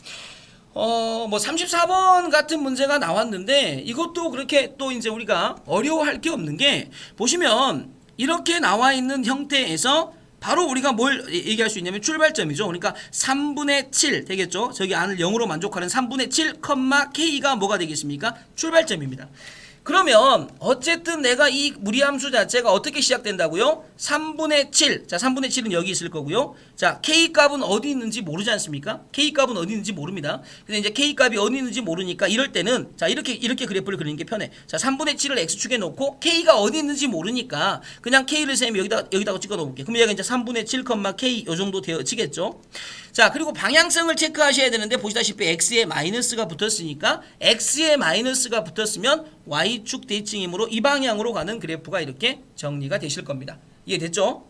뭐 34번 같은 문제가 나왔는데 이것도 그렇게 또 이제 우리가 어려워할 게 없는 게 보시면 이렇게 나와 있는 형태에서 바로 우리가 뭘 얘기할 수 있냐면 출발점이죠. 그러니까 3분의 7 되겠죠. 저기 안을 0으로 만족하는 3분의 7, K가 뭐가 되겠습니까? 출발점입니다. 그러면 어쨌든 내가 이 무리함수 자체가 어떻게 시작된다고요? 3분의 7. 자, 3분의 7은 여기 있을 거고요. 자, K값은 어디 있는지 모르지 않습니까? K값은 어디 있는지 모릅니다. 근데 이제 K값이 어디 있는지 모르니까 이럴 때는 자, 이렇게 그래프를 그리는 게 편해. 자, 3분의 7을 X축에 놓고 K가 어디 있는지 모르니까 그냥 K를 쌤이 여기다가 찍어 놓을게. 그럼 얘가 이제 3분의 7, K 요 정도 되어지겠죠? 자, 그리고 방향성을 체크하셔야 되는데 보시다시피 X에 마이너스가 붙었으니까 X에 마이너스가 붙었으면 Y축 대칭이므로 이 방향으로 가는 그래프가 이렇게 정리가 되실 겁니다. 이해됐죠?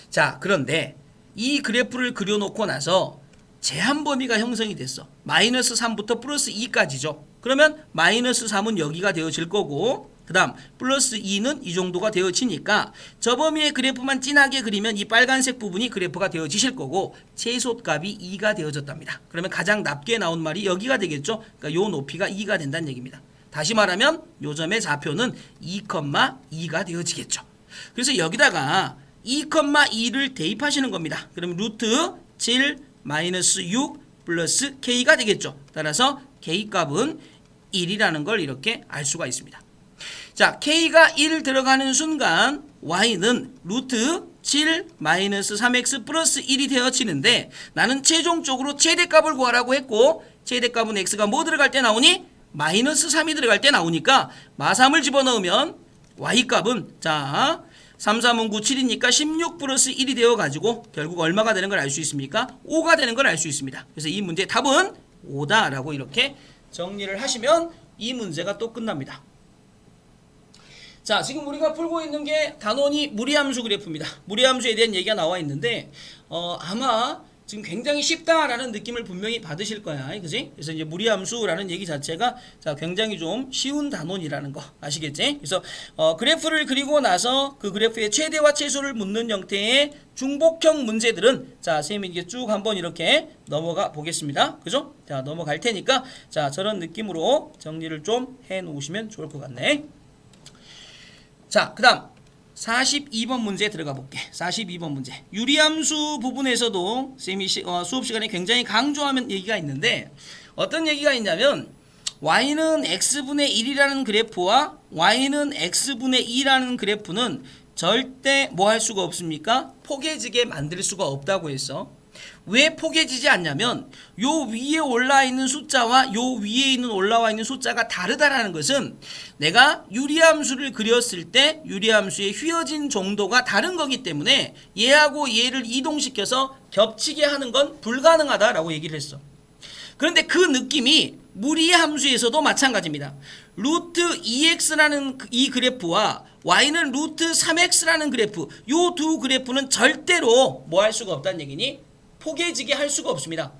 자, 그런데 이 그래프를 그려놓고 나서 제한 범위가 형성이 됐어. 마이너스 3부터 플러스 2까지죠. 그러면 마이너스 3은 여기가 되어질 거고 그 다음 플러스 2는 이 정도가 되어지니까 저 범위의 그래프만 진하게 그리면 이 빨간색 부분이 그래프가 되어지실 거고 최소값이 2가 되어졌답니다. 그러면 가장 낮게 나온 말이 여기가 되겠죠. 그러니까 요 높이가 2가 된다는 얘기입니다. 다시 말하면 요 점의 좌표는 2,2가 되어지겠죠. 그래서 여기다가 2,2를 대입하시는 겁니다. 그럼 루트 7 마이너스 6 플러스 K가 되겠죠. 따라서 K 값은 1이라는 걸 이렇게 알 수가 있습니다. 자, K가 1 들어가는 순간 Y는 루트 7 마이너스 3X 플러스 1이 되어지는데 나는 최종적으로 최대값을 구하라고 했고 최대값은 X가 뭐 들어갈 때 나오니? 마이너스 3이 들어갈 때 나오니까 마3을 집어넣으면 Y값은 자 3, 3은 9, 7이니까 16 플러스 1이 되어가지고 결국 얼마가 되는 걸 알 수 있습니까? 5가 되는 걸 알 수 있습니다. 그래서 이 문제의 답은 5다라고 이렇게 정리를 하시면 이 문제가 또 끝납니다. 자, 지금 우리가 풀고 있는 게 단원이 무리함수 그래프입니다. 무리함수에 대한 얘기가 나와 있는데 아마 지금 굉장히 쉽다라는 느낌을 분명히 받으실 거야. 그지? 그래서 이제 무리함수라는 얘기 자체가 자, 굉장히 좀 쉬운 단원이라는 거 아시겠지? 그래서 그래프를 그리고 나서 그 그래프의 최대와 최소를 묻는 형태의 중복형 문제들은 자, 선생님이 이제 쭉 한번 이렇게 넘어가 보겠습니다. 그죠? 자, 넘어갈 테니까 자, 저런 느낌으로 정리를 좀 해 놓으시면 좋을 것 같네. 자, 그 다음 42번 문제 들어가 볼게. 42번 문제. 유리함수 부분에서도 쌤이 수업 시간에 굉장히 강조하는 얘기가 있는데 어떤 얘기가 있냐면 y는 x분의 1이라는 그래프와 y는 x분의 2라는 그래프는 절대 뭐 할 수가 없습니까? 포개지게 만들 수가 없다고 했어. 왜 포개지지 않냐면 요 위에 올라와 있는 숫자와 요 위에 있는 올라와 있는 숫자가 다르다라는 것은 내가 유리함수를 그렸을 때 유리함수의 휘어진 정도가 다른 거기 때문에 얘하고 얘를 이동시켜서 겹치게 하는 건 불가능하다라고 얘기를 했어. 그런데 그 느낌이 무리함수에서도 마찬가지입니다. 루트 2x라는 이 그래프와 y는 루트 3x라는 그래프 요 두 그래프는 절대로 뭐 할 수가 없다는 얘기니? 포개지게 할 수가 없습니다.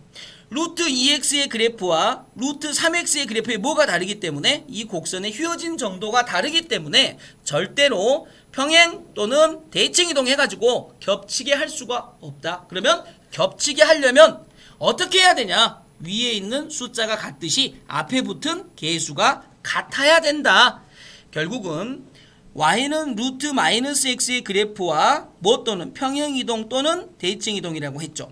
루트 2x의 그래프와 루트 3x의 그래프에 뭐가 다르기 때문에 이 곡선의 휘어진 정도가 다르기 때문에 절대로 평행 또는 대칭이동 해가지고 겹치게 할 수가 없다. 그러면 겹치게 하려면 어떻게 해야 되냐? 위에 있는 숫자가 같듯이 앞에 붙은 개수가 같아야 된다. 결국은 y는 루트 마이너스 x의 그래프와 뭐 또는 평행이동 또는 대칭이동이라고 했죠.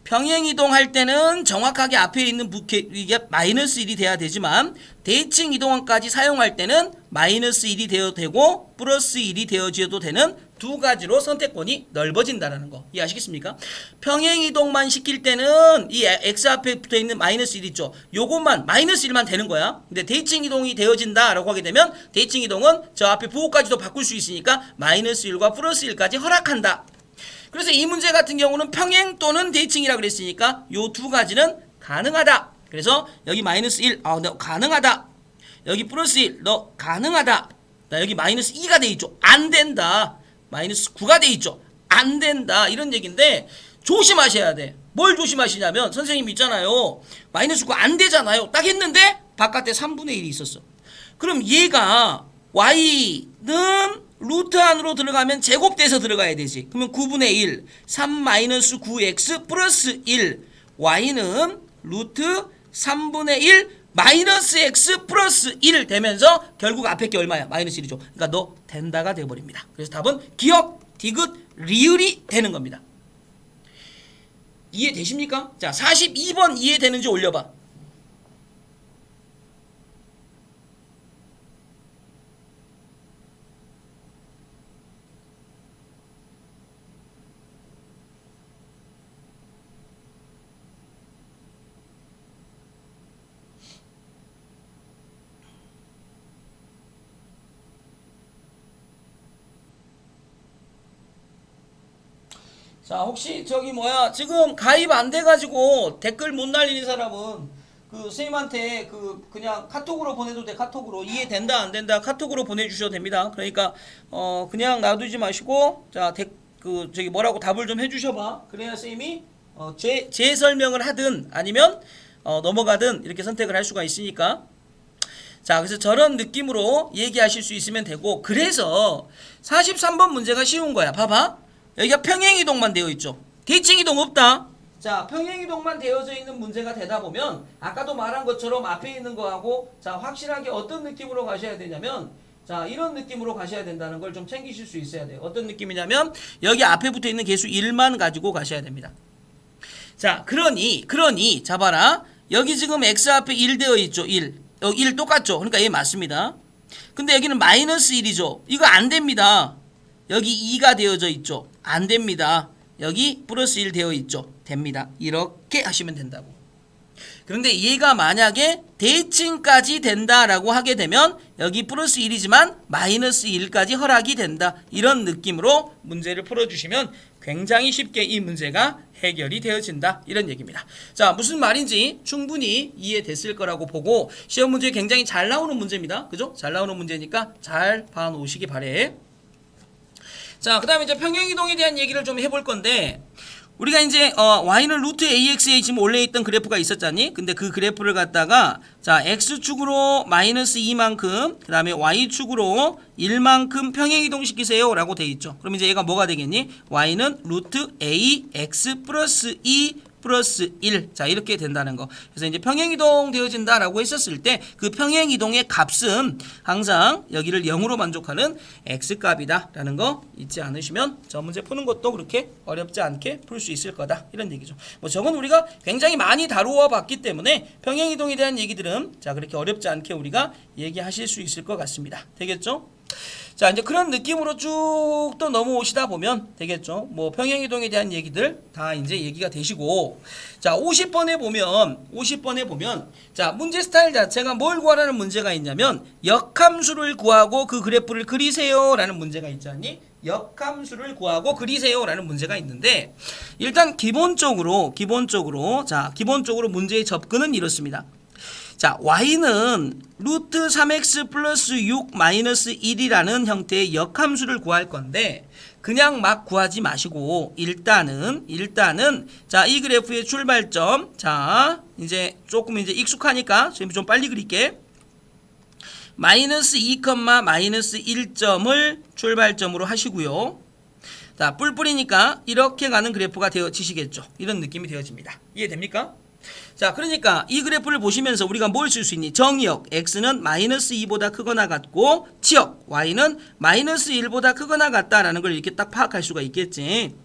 평행이동할 때는 정확하게 앞에 있는 이게 마이너스 1이 돼야 되지만 대칭이동까지 사용할 때는 마이너스 1이 되어도 되고 플러스 1이 되어져도 되는 두 가지로 선택권이 넓어진다는 거 이해하시겠습니까? 평행이동만 시킬 때는 이 x 앞에 붙어있는 마이너스 1 있죠. 요것만 마이너스 1만 되는 거야. 근데 대칭이동이 되어진다라고 하게 되면 대칭이동은 저 앞에 부호까지도 바꿀 수 있으니까 마이너스 1과 플러스 1까지 허락한다. 그래서 이 문제 같은 경우는 평행 또는 대칭이라고 그랬으니까 요 두 가지는 가능하다. 그래서 여기 마이너스 1, 너 가능하다. 여기 플러스 1, 너 가능하다. 나 여기 마이너스 2가 돼 있죠. 안 된다. 마이너스 9가 돼 있죠. 안 된다. 이런 얘기인데 조심하셔야 돼. 뭘 조심하시냐면 선생님 있잖아요. 마이너스 9 안 되잖아요. 딱 했는데 바깥에 3분의 1이 있었어. 그럼 얘가 y는 루트 안으로 들어가면 제곱돼서 들어가야 되지. 그러면 9분의 1, 3 마이너스 9x 플러스 1, y는 루트 3분의 1 마이너스 x 플러스 1 되면서 결국 앞에 게 얼마야? 마이너스 1이죠. 그러니까 너 된다가 되어버립니다. 그래서 답은 기역, 디귿, 리을이 되는 겁니다. 이해되십니까? 자, 42번 이해되는지 올려봐. 자, 혹시 저기 뭐야 지금 가입 안 돼가지고 댓글 못 날리는 사람은 그 선생님한테 그냥 카톡으로 보내도 돼. 카톡으로 이해된다 안 된다 카톡으로 보내주셔도 됩니다. 그러니까 그냥 놔두지 마시고 자 저기 뭐라고 답을 좀 해주셔봐. 그래야 선생님이 제 설명을 하든 아니면 넘어가든 이렇게 선택을 할 수가 있으니까. 자, 그래서 저런 느낌으로 얘기하실 수 있으면 되고 그래서 43번 문제가 쉬운 거야. 봐봐. 여기가 평행이동만 되어 있죠. 대칭이동 없다. 자, 평행이동만 되어져 있는 문제가 되다 보면 아까도 말한 것처럼 앞에 있는 거하고 자 확실하게 어떤 느낌으로 가셔야 되냐면 자, 이런 느낌으로 가셔야 된다는 걸 좀 챙기실 수 있어야 돼요. 어떤 느낌이냐면 여기 앞에 붙어 있는 개수 1만 가지고 가셔야 됩니다. 자, 그러니 잡아라. 여기 지금 x 앞에 1 되어 있죠. 1. 여기 1 똑같죠. 그러니까 얘 맞습니다. 근데 여기는 마이너스 1이죠. 이거 안 됩니다. 여기 2가 되어져 있죠. 안 됩니다. 여기 플러스 1 되어 있죠. 됩니다. 이렇게 하시면 된다고. 그런데 얘가 만약에 대칭까지 된다라고 하게 되면 여기 플러스 1이지만 마이너스 1까지 허락이 된다. 이런 느낌으로 문제를 풀어주시면 굉장히 쉽게 이 문제가 해결이 되어진다. 이런 얘기입니다. 자, 무슨 말인지 충분히 이해됐을 거라고 보고 시험 문제 굉장히 잘 나오는 문제입니다. 그죠? 잘 나오는 문제니까 잘 봐놓으시기 바래. 자, 그 다음에 이제 평행이동에 대한 얘기를 좀 해볼 건데 우리가 이제 y는 루트 ax에 지금 원래 있던 그래프가 있었잖니? 근데 그 그래프를 갖다가 자 x축으로 마이너스 2만큼 그 다음에 y축으로 1만큼 평행이동 시키세요 라고 돼 있죠. 그럼 이제 얘가 뭐가 되겠니? y는 루트 ax 플러스 2 플러스 1. 자, 이렇게 된다는 거. 그래서 이제 평행이동 되어진다라고 했었을 때 그 평행이동의 값은 항상 여기를 0으로 만족하는 x값이다라는 거 잊지 않으시면 저 문제 푸는 것도 그렇게 어렵지 않게 풀 수 있을 거다. 이런 얘기죠. 뭐 저건 우리가 굉장히 많이 다루어 봤기 때문에 평행이동에 대한 얘기들은 자, 그렇게 어렵지 않게 우리가 얘기하실 수 있을 것 같습니다. 되겠죠? 자, 이제 그런 느낌으로 쭉 또 넘어오시다 보면 되겠죠. 뭐 평행이동에 대한 얘기들 다 이제 얘기가 되시고 자, 50번에 보면 자, 문제 스타일 자체가 뭘 구하라는 문제가 있냐면 역함수를 구하고 그 그래프를 그리세요라는 문제가 있지 않니? 역함수를 구하고 그리세요라는 문제가 있는데 일단 기본적으로 문제의 접근은 이렇습니다. 자, y는 루트 3x 플러스 6 마이너스 1이라는 형태의 역함수를 구할 건데 그냥 막 구하지 마시고 일단은 자, 이 그래프의 출발점 자, 이제 조금 이제 익숙하니까 좀 빨리 그릴게. 마이너스 2, 마이너스 1점을 출발점으로 하시고요. 자, 뿔뿔이니까 이렇게 가는 그래프가 되어지시겠죠. 이런 느낌이 되어집니다. 이해됩니까? 자, 그러니까 이 그래프를 보시면서 우리가 뭘 쓸 수 있니? 정의역 x는 마이너스 2보다 크거나 같고 치역 y는 마이너스 1보다 크거나 같다라는 걸 이렇게 딱 파악할 수가 있겠지.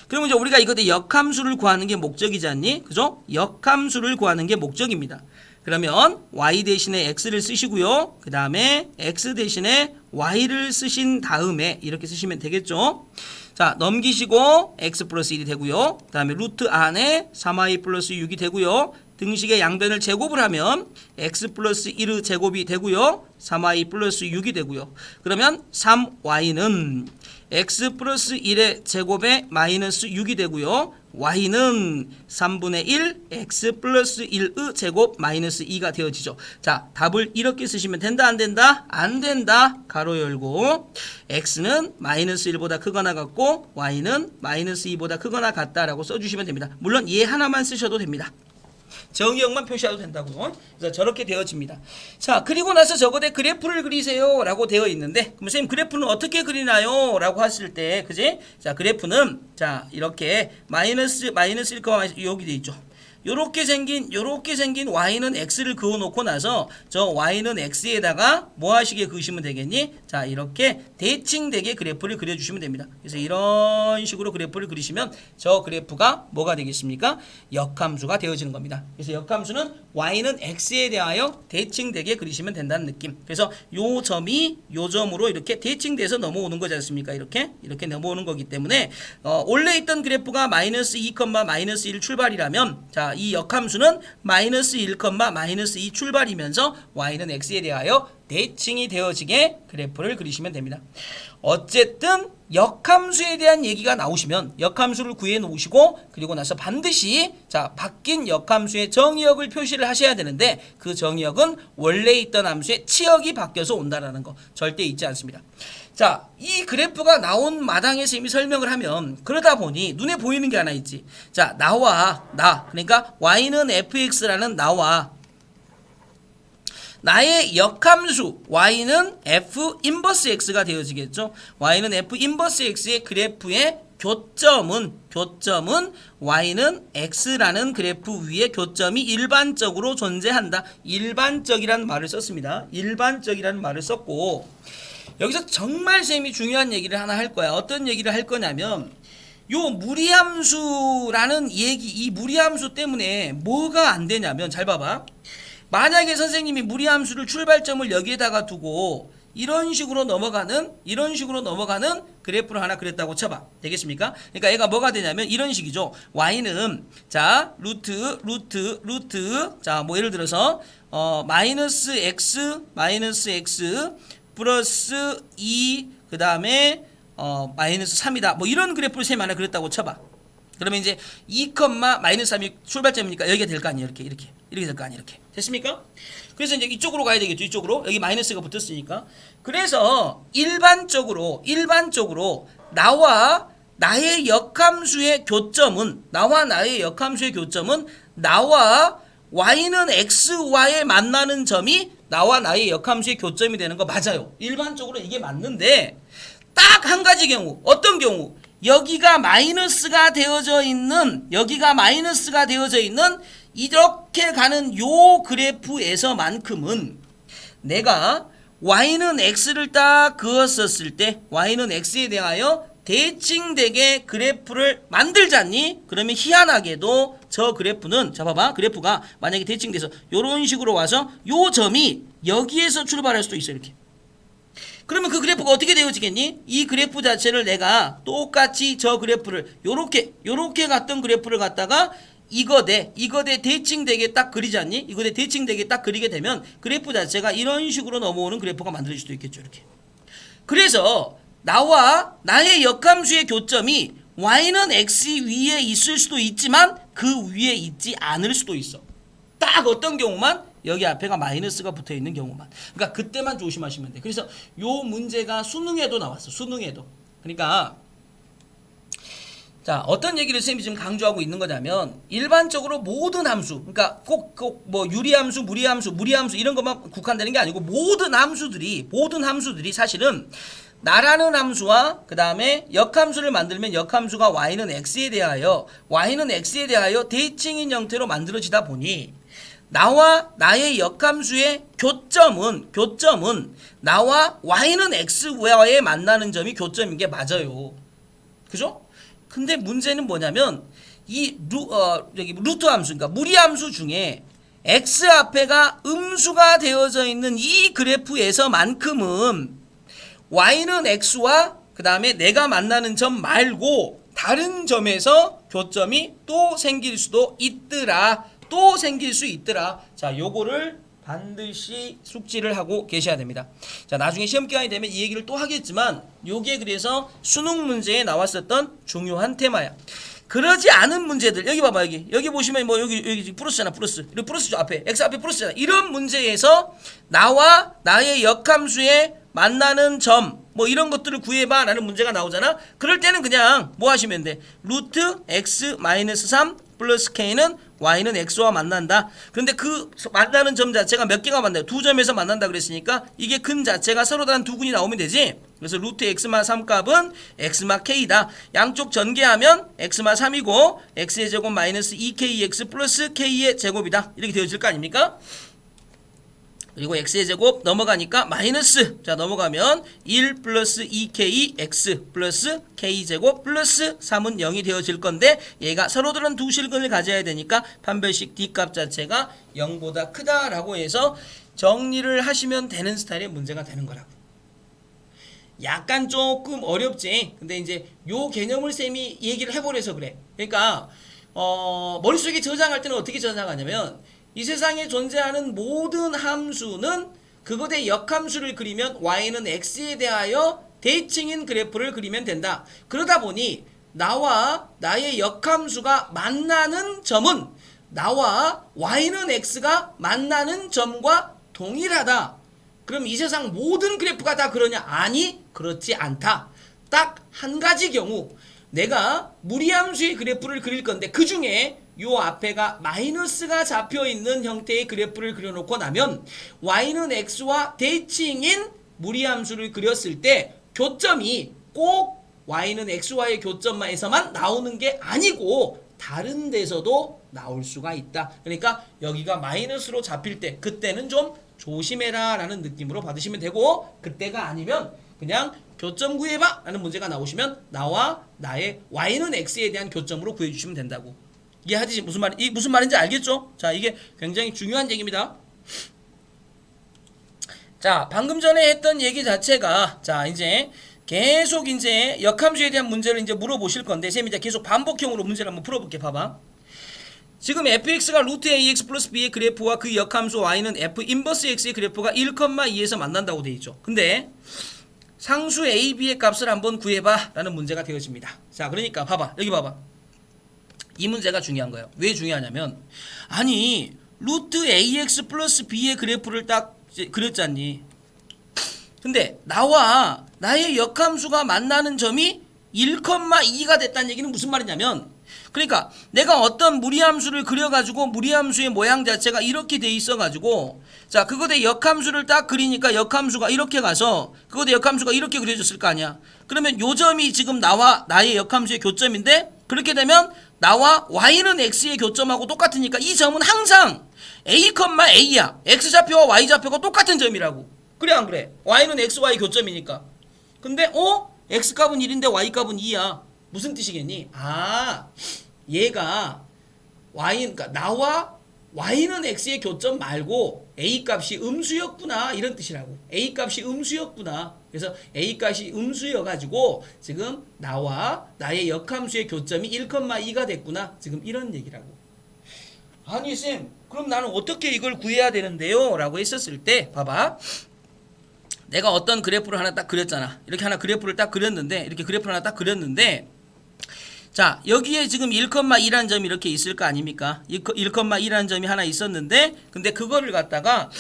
그러면 이제 우리가 이것의 역함수를 구하는 게 목적이지 않니? 그죠? 역함수를 구하는 게 목적입니다. 그러면 y 대신에 x를 쓰시고요. 그 다음에 x 대신에 y를 쓰신 다음에 이렇게 쓰시면 되겠죠. 자, 넘기시고 x 플러스 1이 되고요. 그 다음에 루트 안에 3y 플러스 6이 되고요. 등식의 양변을 제곱을 하면 x 플러스 1의 제곱이 되고요. 3y 플러스 6이 되고요. 그러면 3y는 x 플러스 1의 제곱에 마이너스 6이 되고요. y는 3분의 1 x 플러스 1의 제곱 마이너스 2가 되어지죠. 자, 답을 이렇게 쓰시면 된다 안 된다? 안 된다. 가로 열고 x는 마이너스 1보다 크거나 같고 y는 마이너스 2보다 크거나 같다라고 써주시면 됩니다. 물론 얘 하나만 쓰셔도 됩니다. 정의역만 표시해도 된다고요. 그래서 저렇게 되어집니다. 자, 그리고 나서 저거대 그래프를 그리세요 라고 되어 있는데 그럼 선생님 그래프는 어떻게 그리나요? 라고 하실 때 그지? 자, 그래프는 자, 이렇게 마이너스 1, 여기 돼 있죠. 요렇게 생긴 y는 x를 그어놓고 나서 저 y는 x에다가 뭐 하시게 그으시면 되겠니? 자, 이렇게 대칭되게 그래프를 그려주시면 됩니다. 그래서 이런 식으로 그래프를 그리시면 저 그래프가 뭐가 되겠습니까? 역함수가 되어지는 겁니다. 그래서 역함수는 y는 x에 대하여 대칭되게 그리시면 된다는 느낌. 그래서 요 점이 요 점으로 이렇게 대칭돼서 넘어오는 거지 않습니까? 이렇게 넘어오는 거기 때문에 원래 있던 그래프가 마이너스 2, 마이너스 1 출발이라면 자, 이 역함수는 마이너스 1, 마이너스 2 출발이면서 y는 x에 대하여 대칭이 되어지게 그래프를 그리시면 됩니다. 어쨌든 역함수에 대한 얘기가 나오시면 역함수를 구해 놓으시고 그리고 나서 반드시 자, 바뀐 역함수의 정의역을 표시를 하셔야 되는데 그 정의역은 원래 있던 함수의 치역이 바뀌어서 온다라는 거 절대 잊지 않습니다. 자, 이 그래프가 나온 마당에서 이미 설명을 하면 그러다 보니 눈에 보이는 게 하나 있지. 자, 그러니까 y는 fx라는 나와 나의 역함수 y는 f 인버스 x가 되어지겠죠. y는 f 인버스 x의 그래프의 교점은 y는 x라는 그래프 위에 교점이 일반적으로 존재한다. 일반적이라는 말을 썼습니다. 일반적이라는 말을 썼고, 여기서 정말 쌤이 중요한 얘기를 하나 할 거야. 어떤 얘기를 할 거냐면, 요 무리함수라는 얘기, 이 무리함수 때문에 뭐가 안 되냐면, 잘 봐봐. 만약에 선생님이 무리함수를 출발점을 여기에다가 두고 이런 식으로 넘어가는 그래프를 하나 그렸다고 쳐봐. 되겠습니까? 그러니까 얘가 뭐가 되냐면 이런 식이죠. y는 자 루트 자 뭐 예를 들어서 마이너스 x 플러스 2 그 다음에 마이너스 3이다. 뭐 이런 그래프를 쌤 하나 그렸다고 쳐봐. 그러면 이제 2, 마이너스 3이 출발점이니까 여기가 될 거 아니에요. 이렇게 될 거 아니에요. 이렇게 됐습니까? 그래서 이제 이쪽으로 가야 되겠죠. 이쪽으로. 여기 마이너스가 붙었으니까. 그래서 일반적으로 나와 나의 역함수의 교점은 나와 y는 x와의 만나는 점이 나와 나의 역함수의 교점이 되는 거 맞아요. 일반적으로 이게 맞는데 딱 한 가지 경우. 어떤 경우? 여기가 마이너스가 되어져 있는 이렇게 가는 요 그래프에서만큼은 내가 y는 x를 딱 그었었을 때 y는 x에 대하여 대칭되게 그래프를 만들잖니? 그러면 희한하게도 저 그래프는 자 봐봐. 그래프가 만약에 대칭돼서 요런 식으로 와서 요 점이 여기에서 출발할 수도 있어. 이렇게. 그러면 그 그래프가 어떻게 되어지겠니? 이 그래프 자체를 내가 똑같이 저 그래프를 요렇게 갔던 그래프를 갖다가 이거대 대칭되게 딱 그리지 않니? 이거대 대칭되게 딱 그리게 되면 그래프 자체가 이런 식으로 넘어오는 그래프가 만들어질 수도 있겠죠. 이렇게. 그래서 나와 나의 역함수의 교점이 y는 x 위에 있을 수도 있지만 그 위에 있지 않을 수도 있어. 딱 어떤 경우만? 여기 앞에가 마이너스가 붙어 있는 경우만. 그러니까 그때만 조심하시면 돼. 그래서 요 문제가 수능에도 나왔어. 수능에도. 그러니까 자, 어떤 얘기를 쌤이 지금 강조하고 있는 거냐면 일반적으로 모든 함수, 그러니까 꼭 뭐 유리함수, 무리함수 이런 것만 국한되는 게 아니고 모든 함수들이 사실은 나라는 함수와 그 다음에 역함수를 만들면 역함수가 y는 x에 대하여 대칭인 형태로 만들어지다 보니 나와 나의 역함수의 교점은 나와 y는 x와의 만나는 점이 교점인 게 맞아요. 그죠? 근데 문제는 뭐냐면 이 루트 함수, 그러니까 무리함수 중에 x 앞에가 음수가 되어져 있는 이 그래프에서만큼은 y는 x와 그 다음에 내가 만나는 점 말고 다른 점에서 교점이 또 생길 수 있더라. 자, 요거를 반드시 숙지를 하고 계셔야 됩니다. 자, 나중에 시험 기간이 되면 이 얘기를 또 하겠지만 요게 그래서 수능 문제에 나왔었던 중요한 테마야. 그러지 않은 문제들 여기 봐봐. 여기 보시면 뭐 여기 플러스잖아. 플러스죠. 앞에 x 앞에 플러스잖아. 이런 문제에서 나와 나의 역함수의 만나는 점 뭐 이런 것들을 구해봐 라는 문제가 나오잖아. 그럴 때는 그냥 뭐 하시면 돼? 루트 x 마이너스 3 플러스 k는 y는 x와 만난다. 그런데 그 만나는 점 자체가 몇 개가 만나요? 두 점에서 만난다 그랬으니까 이게 근 자체가 서로 다른 두 근이 나오면 되지. 그래서 루트 x마 3 값은 x마 k다. 양쪽 전개하면 x마 3이고 x의 제곱 마이너스 2kx 플러스 k의 제곱이다. 이렇게 되어질 거 아닙니까? 그리고 x의 제곱 넘어가니까 마이너스. 자, 넘어가면 1 플러스 2kx 플러스 k제곱 플러스 3은 0이 되어질 건데 얘가 서로 다른 두 실근을 가져야 되니까 판별식 d값 자체가 0보다 크다라고 해서 정리를 하시면 되는 스타일의 문제가 되는 거라고. 약간 조금 어렵지. 근데 이제 요 개념을 쌤이 얘기를 해보려서 그래. 그러니까 머릿속에 저장할 때는 어떻게 저장하냐면 이 세상에 존재하는 모든 함수는 그것의 역함수를 그리면 y는 x에 대하여 대칭인 그래프를 그리면 된다. 그러다 보니 나와 나의 역함수가 만나는 점은 나와 y는 x가 만나는 점과 동일하다. 그럼 이 세상 모든 그래프가 다 그러냐? 아니, 그렇지 않다. 딱 한 가지 경우 내가 무리함수의 그래프를 그릴 건데 그 중에 요 앞에가 마이너스가 잡혀있는 형태의 그래프를 그려놓고 나면 y는 x와 대칭인 무리함수를 그렸을 때 교점이 꼭 y는 x와의 교점에서만 나오는 게 아니고 다른 데서도 나올 수가 있다. 그러니까 여기가 마이너스로 잡힐 때 그때는 좀 조심해라 라는 느낌으로 받으시면 되고, 그때가 아니면 그냥 교점 구해봐 라는 문제가 나오시면 나와 나의 y는 x에 대한 교점으로 구해주시면 된다고. 이해하지? 무슨 말인지 알겠죠? 자, 이게 굉장히 중요한 얘기입니다. 자, 방금 전에 했던 얘기 자체가, 자, 이제 계속 이제 역함수에 대한 문제를 이제 물어보실 건데, 쌤이 이제 계속 반복형으로 문제를 한번 풀어볼게. 봐봐. 지금 fx가 루트 ax 플러스 b의 그래프와 그 역함수 y는 f 인버스 x의 그래프가 1,2에서 만난다고 되어 있죠. 근데 상수 a, b의 값을 한번 구해봐 라는 문제가 되어집니다. 자, 그러니까 봐봐. 여기 봐봐. 이 문제가 중요한 거예요. 왜 중요하냐면, 아니 루트 ax 플러스 b의 그래프를 딱 그렸잖니. 근데 나와 나의 역함수가 만나는 점이 1,2가 됐다는 얘기는 무슨 말이냐면, 그러니까 내가 어떤 무리함수를 그려가지고 무리함수의 모양 자체가 이렇게 돼 있어가지고, 자, 그거 대 역함수를 딱 그리니까 역함수가 이렇게 가서 그거 대 역함수가 이렇게 그려졌을 거 아니야. 그러면 요 점이 지금 나와 나의 역함수의 교점인데, 그렇게 되면 나와 y는 x의 교점하고 똑같으니까 이 점은 항상 a, a야. x좌표와 y좌표가 똑같은 점이라고. 그래 안 그래? y는 x, y 교점이니까. 근데 x값은 1인데 y값은 2야. 무슨 뜻이겠니? 아, 얘가 그러니까 나와 y는 x의 교점 말고 a 값이 음수였구나 이런 뜻이라고. a 값이 음수였구나. 그래서 a 값이 음수여가지고 지금 나와 나의 역함수의 교점이 1,2가 됐구나. 지금 이런 얘기라고. 아니 쌤, 그럼 나는 어떻게 이걸 구해야 되는데요? 라고 했었을 때 봐봐. 내가 어떤 그래프를 하나 딱 그렸잖아. 이렇게 하나 그래프를 딱 그렸는데, 이렇게 그래프를 하나 딱 그렸는데, 자, 여기에 지금 1,2라는 점이 이렇게 있을 거 아닙니까? 1,2라는 점이 하나 있었는데, 근데 그거를 갖다가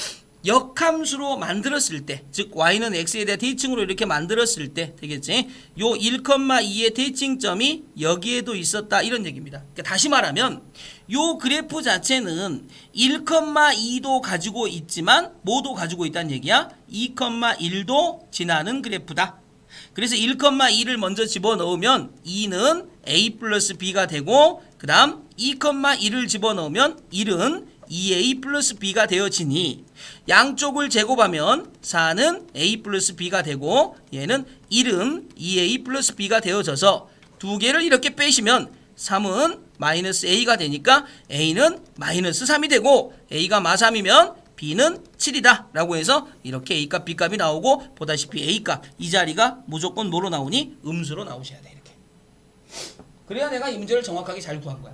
역함수로 만들었을 때, 즉 y는 x에 대한 대칭으로 이렇게 만들었을 때 되겠지? 요 1,2의 대칭점이 여기에도 있었다 이런 얘기입니다. 그러니까 다시 말하면 요 그래프 자체는 1,2도 가지고 있지만 뭐도 가지고 있다는 얘기야? 2,1도 지나는 그래프다. 그래서 1,2를 먼저 집어넣으면 2는 a 플러스 b가 되고, 그 다음 2,1을 집어넣으면 1은 2a 플러스 b가 되어지니, 양쪽을 제곱하면 4는 a 플러스 b가 되고, 얘는 1은 2a 플러스 b가 되어져서 두 개를 이렇게 빼시면 3은 마이너스 a가 되니까 a는 마이너스 3이 되고, a가 마3이면 b는 7이다 라고 해서 이렇게 a값 b값이 나오고, 보다시피 a값 이 자리가 무조건 뭐로 나오니? 음수로 나오셔야 돼. 이렇게. 그래야 내가 이 문제를 정확하게 잘 구한 거야.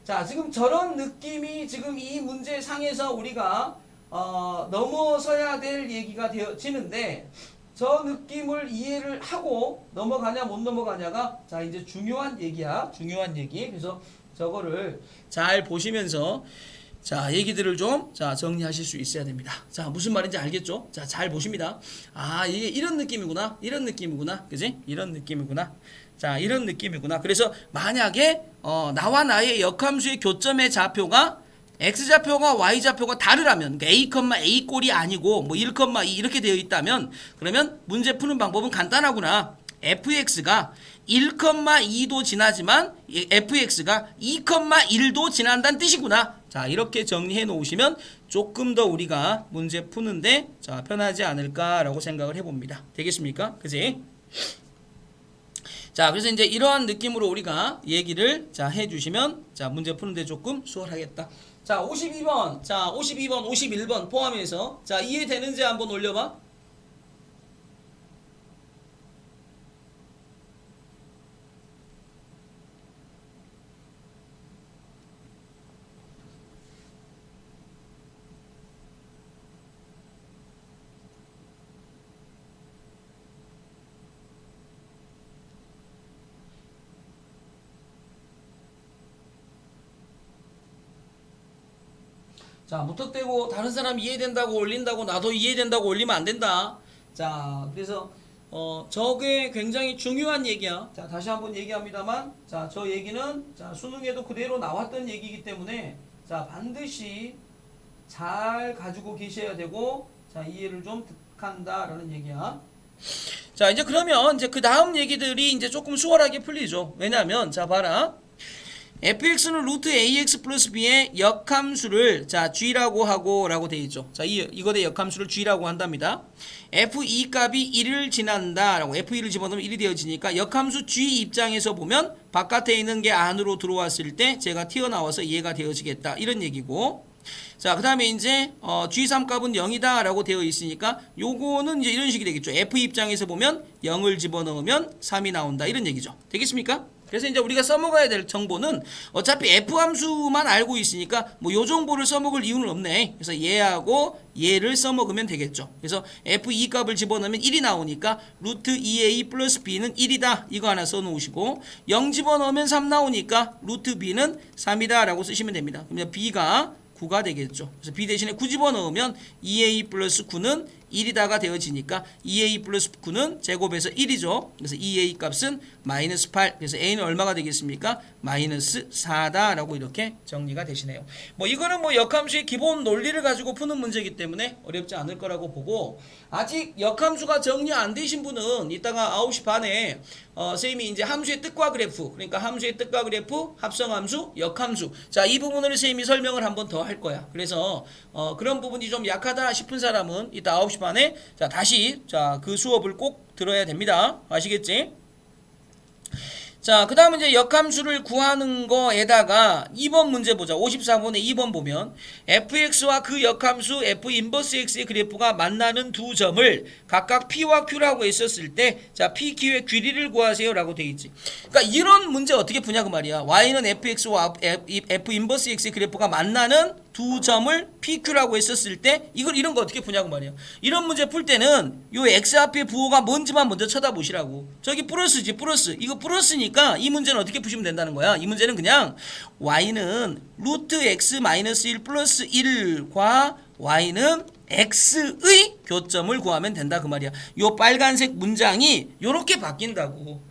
자, 지금 저런 느낌이 지금 이 문제 상에서 우리가 넘어서야 될 얘기가 되어지는데, 저 느낌을 이해를 하고 넘어가냐 못 넘어가냐가 자 이제 중요한 얘기야. 중요한 얘기. 그래서 저거를 잘 보시면서 자 얘기들을 좀 자 정리하실 수 있어야 됩니다. 자, 무슨 말인지 알겠죠? 자, 잘 보십니다. 아, 이게 이런 느낌이구나. 이런 느낌이구나. 그지? 이런 느낌이구나. 자, 이런 느낌이구나. 그래서 만약에 나와 나의 역함수의 교점의 좌표가 x좌표가 y좌표가 다르라면, 그러니까 a, a 꼴이 아니고 뭐 1,2 이렇게 되어 있다면, 그러면 문제 푸는 방법은 간단하구나. fx가 1,2도 지나지만 fx가 2,1도 지난다는 뜻이구나. 자, 이렇게 정리해 놓으시면 조금 더 우리가 문제 푸는데 자 편하지 않을까라고 생각을 해봅니다. 되겠습니까? 그지? 자, 그래서 이제 이러한 느낌으로 우리가 얘기를 자 해주시면 자 문제 푸는데 조금 수월하겠다. 자, 52번, 자 52번, 51번 포함해서 자 이해되는지 한번 올려봐. 자, 무턱대고 다른 사람 이해된다고 올린다고 나도 이해된다고 올리면 안 된다. 자, 그래서 저게 굉장히 중요한 얘기야. 자, 다시 한번 얘기합니다만, 자, 저 얘기는 자, 수능에도 그대로 나왔던 얘기이기 때문에 자, 반드시 잘 가지고 계셔야 되고, 자, 이해를 좀 득한다라는 얘기야. 자, 이제 그러면 이제 그 다음 얘기들이 이제 조금 수월하게 풀리죠. 왜냐하면 자, 봐라. fx는 루트 ax 플러스 b의 역함수를 자 g라고 하고 라고 되어 있죠. 자, 이거의 역함수를 g라고 한답니다. f2 값이 1을 지난다 라고 f2를 집어넣으면 1이 되어지니까 역함수 g 입장에서 보면 바깥에 있는 게 안으로 들어왔을 때 제가 튀어나와서 이해가 되어지겠다 이런 얘기고, 자, 그 다음에 이제 G3 값은 0이다 라고 되어 있으니까 요거는 이제 이런 식이 되겠죠. F 입장에서 보면 0을 집어넣으면 3이 나온다 이런 얘기죠. 되겠습니까? 그래서 이제 우리가 써먹어야 될 정보는 어차피 F 함수만 알고 있으니까 뭐 요 정보를 써먹을 이유는 없네. 그래서 얘하고 얘를 써먹으면 되겠죠. 그래서 F2 값을 집어넣으면 1이 나오니까 루트 2A 플러스 B는 1이다. 이거 하나 써놓으시고 0 집어넣으면 3 나오니까 루트 B는 3이다 라고 쓰시면 됩니다. 그러면 B가 9가 되겠죠. 그래서 B 대신에 9 집어넣으면 2A 플러스 9는 1이다가 되어지니까 2A 플러스 9는 제곱해서 1이죠. 그래서 2A 값은 마이너스 8. 그래서 A는 얼마가 되겠습니까? 마이너스 4다 라고 이렇게 정리가 되시네요. 뭐 이거는 뭐 역함수의 기본 논리를 가지고 푸는 문제이기 때문에 어렵지 않을 거라고 보고, 아직 역함수가 정리 안 되신 분은 이따가 9시 반에 선생님이 이제 함수의 뜻과 그래프, 그러니까 함수의 뜻과 그래프, 합성함수, 역함수, 자, 이 부분을 선생님이 설명을 한번 더 할 거야. 그래서 그런 부분이 좀 약하다 싶은 사람은 이따 9시 반에 자, 다시 자, 그 수업을 꼭 들어야 됩니다. 아시겠지? 자, 그 다음은 이제 역함수를 구하는 거에다가 2번 문제 보자. 54번에 2번 보면 fx와 그 역함수 f 인버스 x의 그래프가 만나는 두 점을 각각 p와 q라고 했었을 때 자, pq의 길이를 구하세요 라고 돼 있지. 그러니까 이런 문제 어떻게 푸냐 그 말이야. y는 fx와 f 인버스 x의 그래프가 만나는 두 점을 PQ라고 했었을 때 이런 거 어떻게 푸냐고 말이에요. 이런 문제 풀 때는 요 X 앞에 부호가 뭔지만 먼저 쳐다보시라고. 저기 플러스지, 플러스. 이거 플러스니까 이 문제는 어떻게 푸시면 된다는 거야. 이 문제는 그냥 Y는 루트 X 마이너스 1 플러스 1과 Y는 X의 교점을 구하면 된다 그 말이야. 요 빨간색 문장이 요렇게 바뀐다고.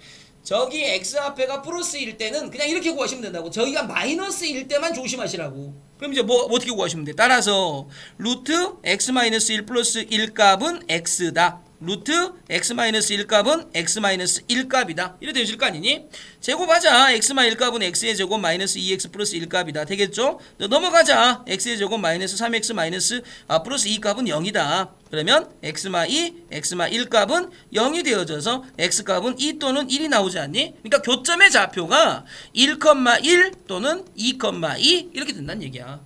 저기 X 앞에가 플러스일 때는 그냥 이렇게 구하시면 된다고. 저기가 마이너스일 때만 조심하시라고. 그럼 이제 뭐 어떻게 구하시면 돼? 따라서 루트 x-1 플러스 1 값은 x다. 루트 x-1 값은 x-1 값이다. 이래 되실 거 아니니? 제곱하자. x-1 값은 x의 제곱 마이너스 2x 플러스 1 값이다. 되겠죠? 넘어가자. x의 제곱 마이너스 3x 마이너스 플러스 2 값은 0이다. 그러면 x-1 값은 0이 되어져서 x 값은 2 또는 1이 나오지 않니? 그러니까 교점의 좌표가 1,1 또는 2,2 이렇게 된다는 얘기야.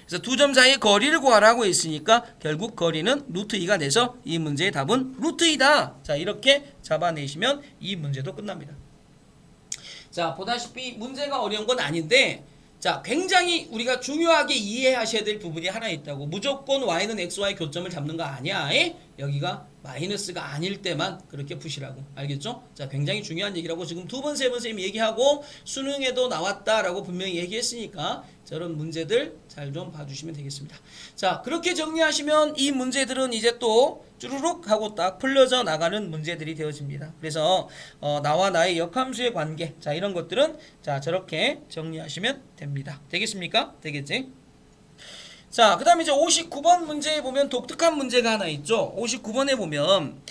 그래서 두 점 사이의 거리를 구하라고 했으니까 결국 거리는 루트 2가 돼서 이 문제의 답은 루트 2다. 자, 이렇게 잡아내시면 이 문제도 끝납니다. 자, 보다시피 문제가 어려운 건 아닌데, 자, 굉장히 우리가 중요하게 이해하셔야 될 부분이 하나 있다고. 무조건 y는 x와의 교점을 잡는 거 아니야. 여기가 마이너스가 아닐 때만 그렇게 푸시라고. 알겠죠? 자, 굉장히 중요한 얘기라고 지금 두 번, 세 번 선생님이 얘기하고 수능에도 나왔다라고 분명히 얘기했으니까 저런 문제들 잘 좀 봐주시면 되겠습니다. 자, 그렇게 정리하시면 이 문제들은 이제 또 쭈루룩 하고 딱 풀려져 나가는 문제들이 되어집니다. 그래서 나와 나의 역함수의 관계, 자, 이런 것들은 자, 저렇게 정리하시면 됩니다. 되겠습니까? 되겠지? 자, 그 다음에 이제 59번 문제에 보면 독특한 문제가 하나 있죠. 59번에 보면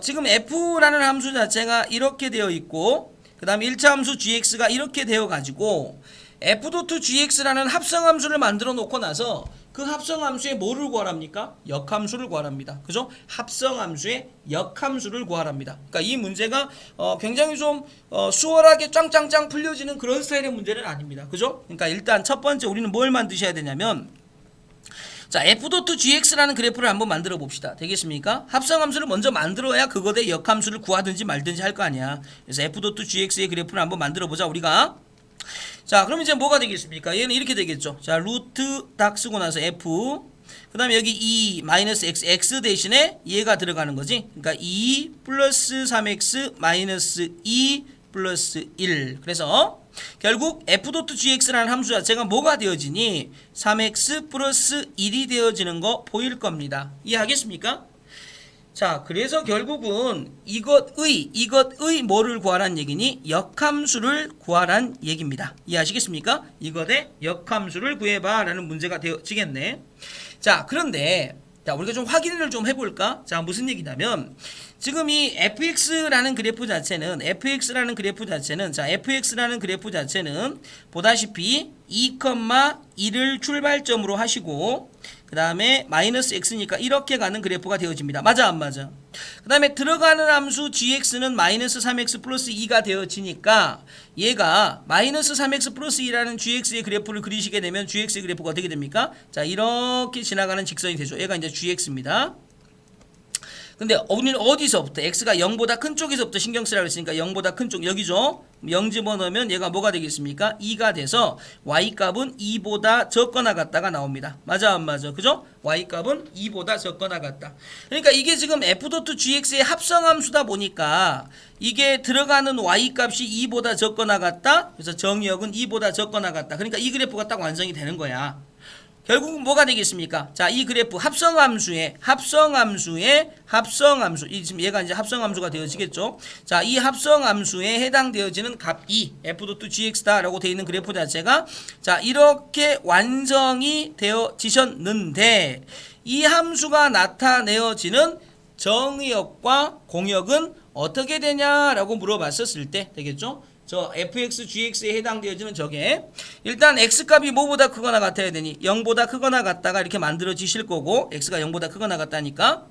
지금 f라는 함수 자체가 이렇게 되어 있고, 그 다음에 1차 함수 gx가 이렇게 되어 가지고 f.gx라는 합성함수를 만들어 놓고 나서 그 합성함수의 뭐를 구하랍니까? 역함수를 구하랍니다. 그죠? 합성함수의 역함수를 구하랍니다. 그러니까 이 문제가 굉장히 좀 수월하게 짱짱짱 풀려지는 그런 스타일의 문제는 아닙니다. 그죠? 그러니까 일단 첫 번째 우리는 뭘 만드셔야 되냐면, 자, f.gx라는 그래프를 한번 만들어 봅시다. 되겠습니까? 합성함수를 먼저 만들어야 그거에 역함수를 구하든지 말든지 할 거 아니야. 그래서 f.gx의 그래프를 한번 만들어 보자 우리가. 자, 그럼 이제 뭐가 되겠습니까? 얘는 이렇게 되겠죠. 자, 루트 딱 쓰고 나서 f, 그 다음에 여기 2 마이너스 x 대신에 얘가 들어가는 거지. 그러니까 2 플러스 3x 마이너스 2 플러스 1. 그래서 결국 f.gx라는 함수 자체가 뭐가 되어지니? 3x 플러스 1이 되어지는 거 보일 겁니다. 이해하겠습니까? 자, 그래서 결국은 이것의 뭐를 구하란 얘기니? 역함수를 구하란 얘기입니다. 이해하시겠습니까? 이것의 역함수를 구해봐 라는 문제가 되어지겠네. 자, 그런데 자, 우리가 좀 확인을 좀 해볼까? 자, 무슨 얘기냐면 지금 이 fx라는 그래프 자체는 자, fx라는 그래프 자체는 보다시피 2,2를 출발점으로 하시고 그 다음에 마이너스 x니까 이렇게 가는 그래프가 되어집니다. 맞아 안 맞아? 그 다음에 들어가는 함수 gx는 마이너스 3x 플러스 2가 되어지니까 얘가 마이너스 3x 플러스 2라는 gx의 그래프를 그리시게 되면 gx의 그래프가 어떻게 됩니까? 자, 이렇게 지나가는 직선이 되죠. 얘가 이제 gx입니다. 근데 우리는 어디서부터 x가 0보다 큰 쪽에서부터 신경 쓰라고 했으니까 0보다 큰 쪽 여기죠. 0 집어넣으면 얘가 뭐가 되겠습니까? 2가 돼서 y값은 2보다 적거나 같다가 나옵니다. 맞아 안 맞아? 그죠? y값은 2보다 적거나 같다. 그러니까 이게 지금 f.gx의 합성함수다 보니까 이게 들어가는 y값이 2보다 적거나 같다. 그래서 정의역은 2보다 적거나 같다. 그러니까 이 그래프가 딱 완성이 되는 거야. 결국은 뭐가 되겠습니까? 자, 이 그래프 합성함수, 지금 얘가 이제 합성함수가 되어지겠죠? 자, 이 합성함수에 해당되어지는 값 2, f.gx다라고 되어 있는 그래프 자체가 자, 이렇게 완성이 되어지셨는데 이 함수가 나타내어지는 정의역과 공역은 어떻게 되냐라고 물어봤었을 때 되겠죠? 저 fx, gx에 해당되어지는 저게 일단 x값이 뭐보다 크거나 같아야 되니 0보다 크거나 같다가 이렇게 만들어지실 거고 x가 0보다 크거나 같다니까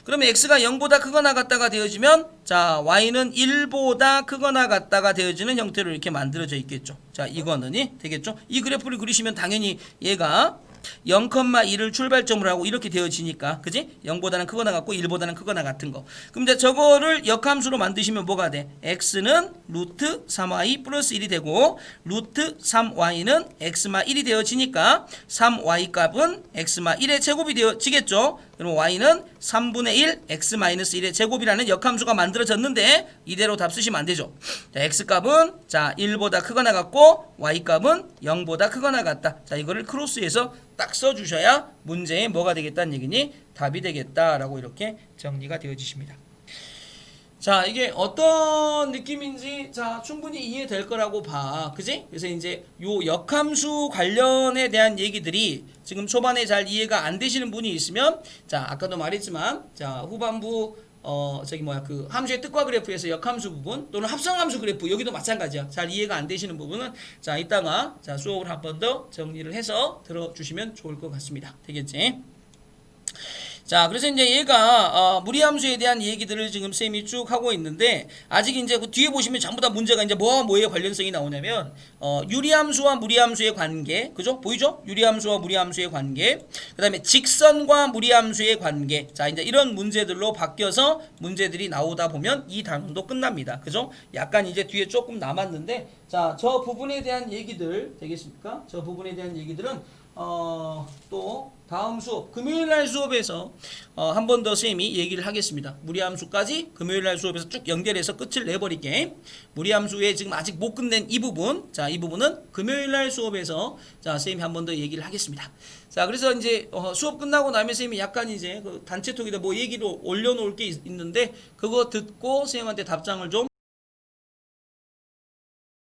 그러면 x가 0보다 크거나 같다가 되어지면 자 y는 1보다 크거나 같다가 되어지는 형태로 이렇게 만들어져 있겠죠. 자 이거는 되겠죠. 이 그래프를 그리시면 당연히 얘가 0,2를 출발점으로 하고 이렇게 되어지니까 그지? 0보다는 크거나 같고 1보다는 크거나 같은 거. 그럼 이제 저거를 역함수로 만드시면 뭐가 돼? x는 루트 3y 플러스 1이 되고 루트 3y는 x마 1이 되어지니까 3y 값은 x마 1의 제곱이 되어지겠죠? 그럼 y는 3분의 1 x-1의 제곱이라는 역함수가 만들어졌는데 이대로 답 쓰시면 안 되죠. 자, x값은 자 1보다 크거나 같고 y값은 0보다 크거나 같다. 자, 이거를 크로스해서 딱 써주셔야 문제에 뭐가 되겠다는 얘기니? 답이 되겠다라고 이렇게 정리가 되어지십니다. 자, 이게 어떤 느낌인지 자 충분히 이해될 거라고 봐. 그지? 그래서 이제 요 역함수 관련에 대한 얘기들이 지금 초반에 잘 이해가 안 되시는 분이 있으면 자 아까도 말했지만 자 후반부 그 함수의 특과 그래프에서 역함수 부분 또는 합성함수 그래프 여기도 마찬가지야. 잘 이해가 안 되시는 부분은 자 이따가 자 수업을 한 번 더 정리를 해서 들어주시면 좋을 것 같습니다. 되겠지? 자, 그래서 이제 얘가 무리함수에 대한 얘기들을 지금 쌤이 쭉 하고 있는데 아직 이제 그 뒤에 보시면 전부 다 문제가 이제 뭐와 뭐의 관련성이 나오냐면 유리함수와 무리함수의 관계, 그죠? 보이죠? 유리함수와 무리함수의 관계, 그다음에 직선과 무리함수의 관계. 자, 이제 이런 문제들로 바뀌어서 문제들이 나오다 보면 이 단원도 끝납니다. 그죠? 약간 이제 뒤에 조금 남았는데 자, 저 부분에 대한 얘기들 되겠습니까? 저 부분에 대한 얘기들은 또 다음 수업 금요일날 수업에서 한 번 더 쌤이 얘기를 하겠습니다. 무리함수까지 금요일날 수업에서 쭉 연결해서 끝을 내버리게. 무리함수에 지금 아직 못 끝낸 이 부분, 자 이 부분은 금요일날 수업에서 자 쌤이 한 번 더 얘기를 하겠습니다. 자 그래서 이제 수업 끝나고 나면 쌤이 약간 이제 그 단체톡에다 뭐 얘기로 올려놓을 게 있는데 그거 듣고 쌤한테 답장을 좀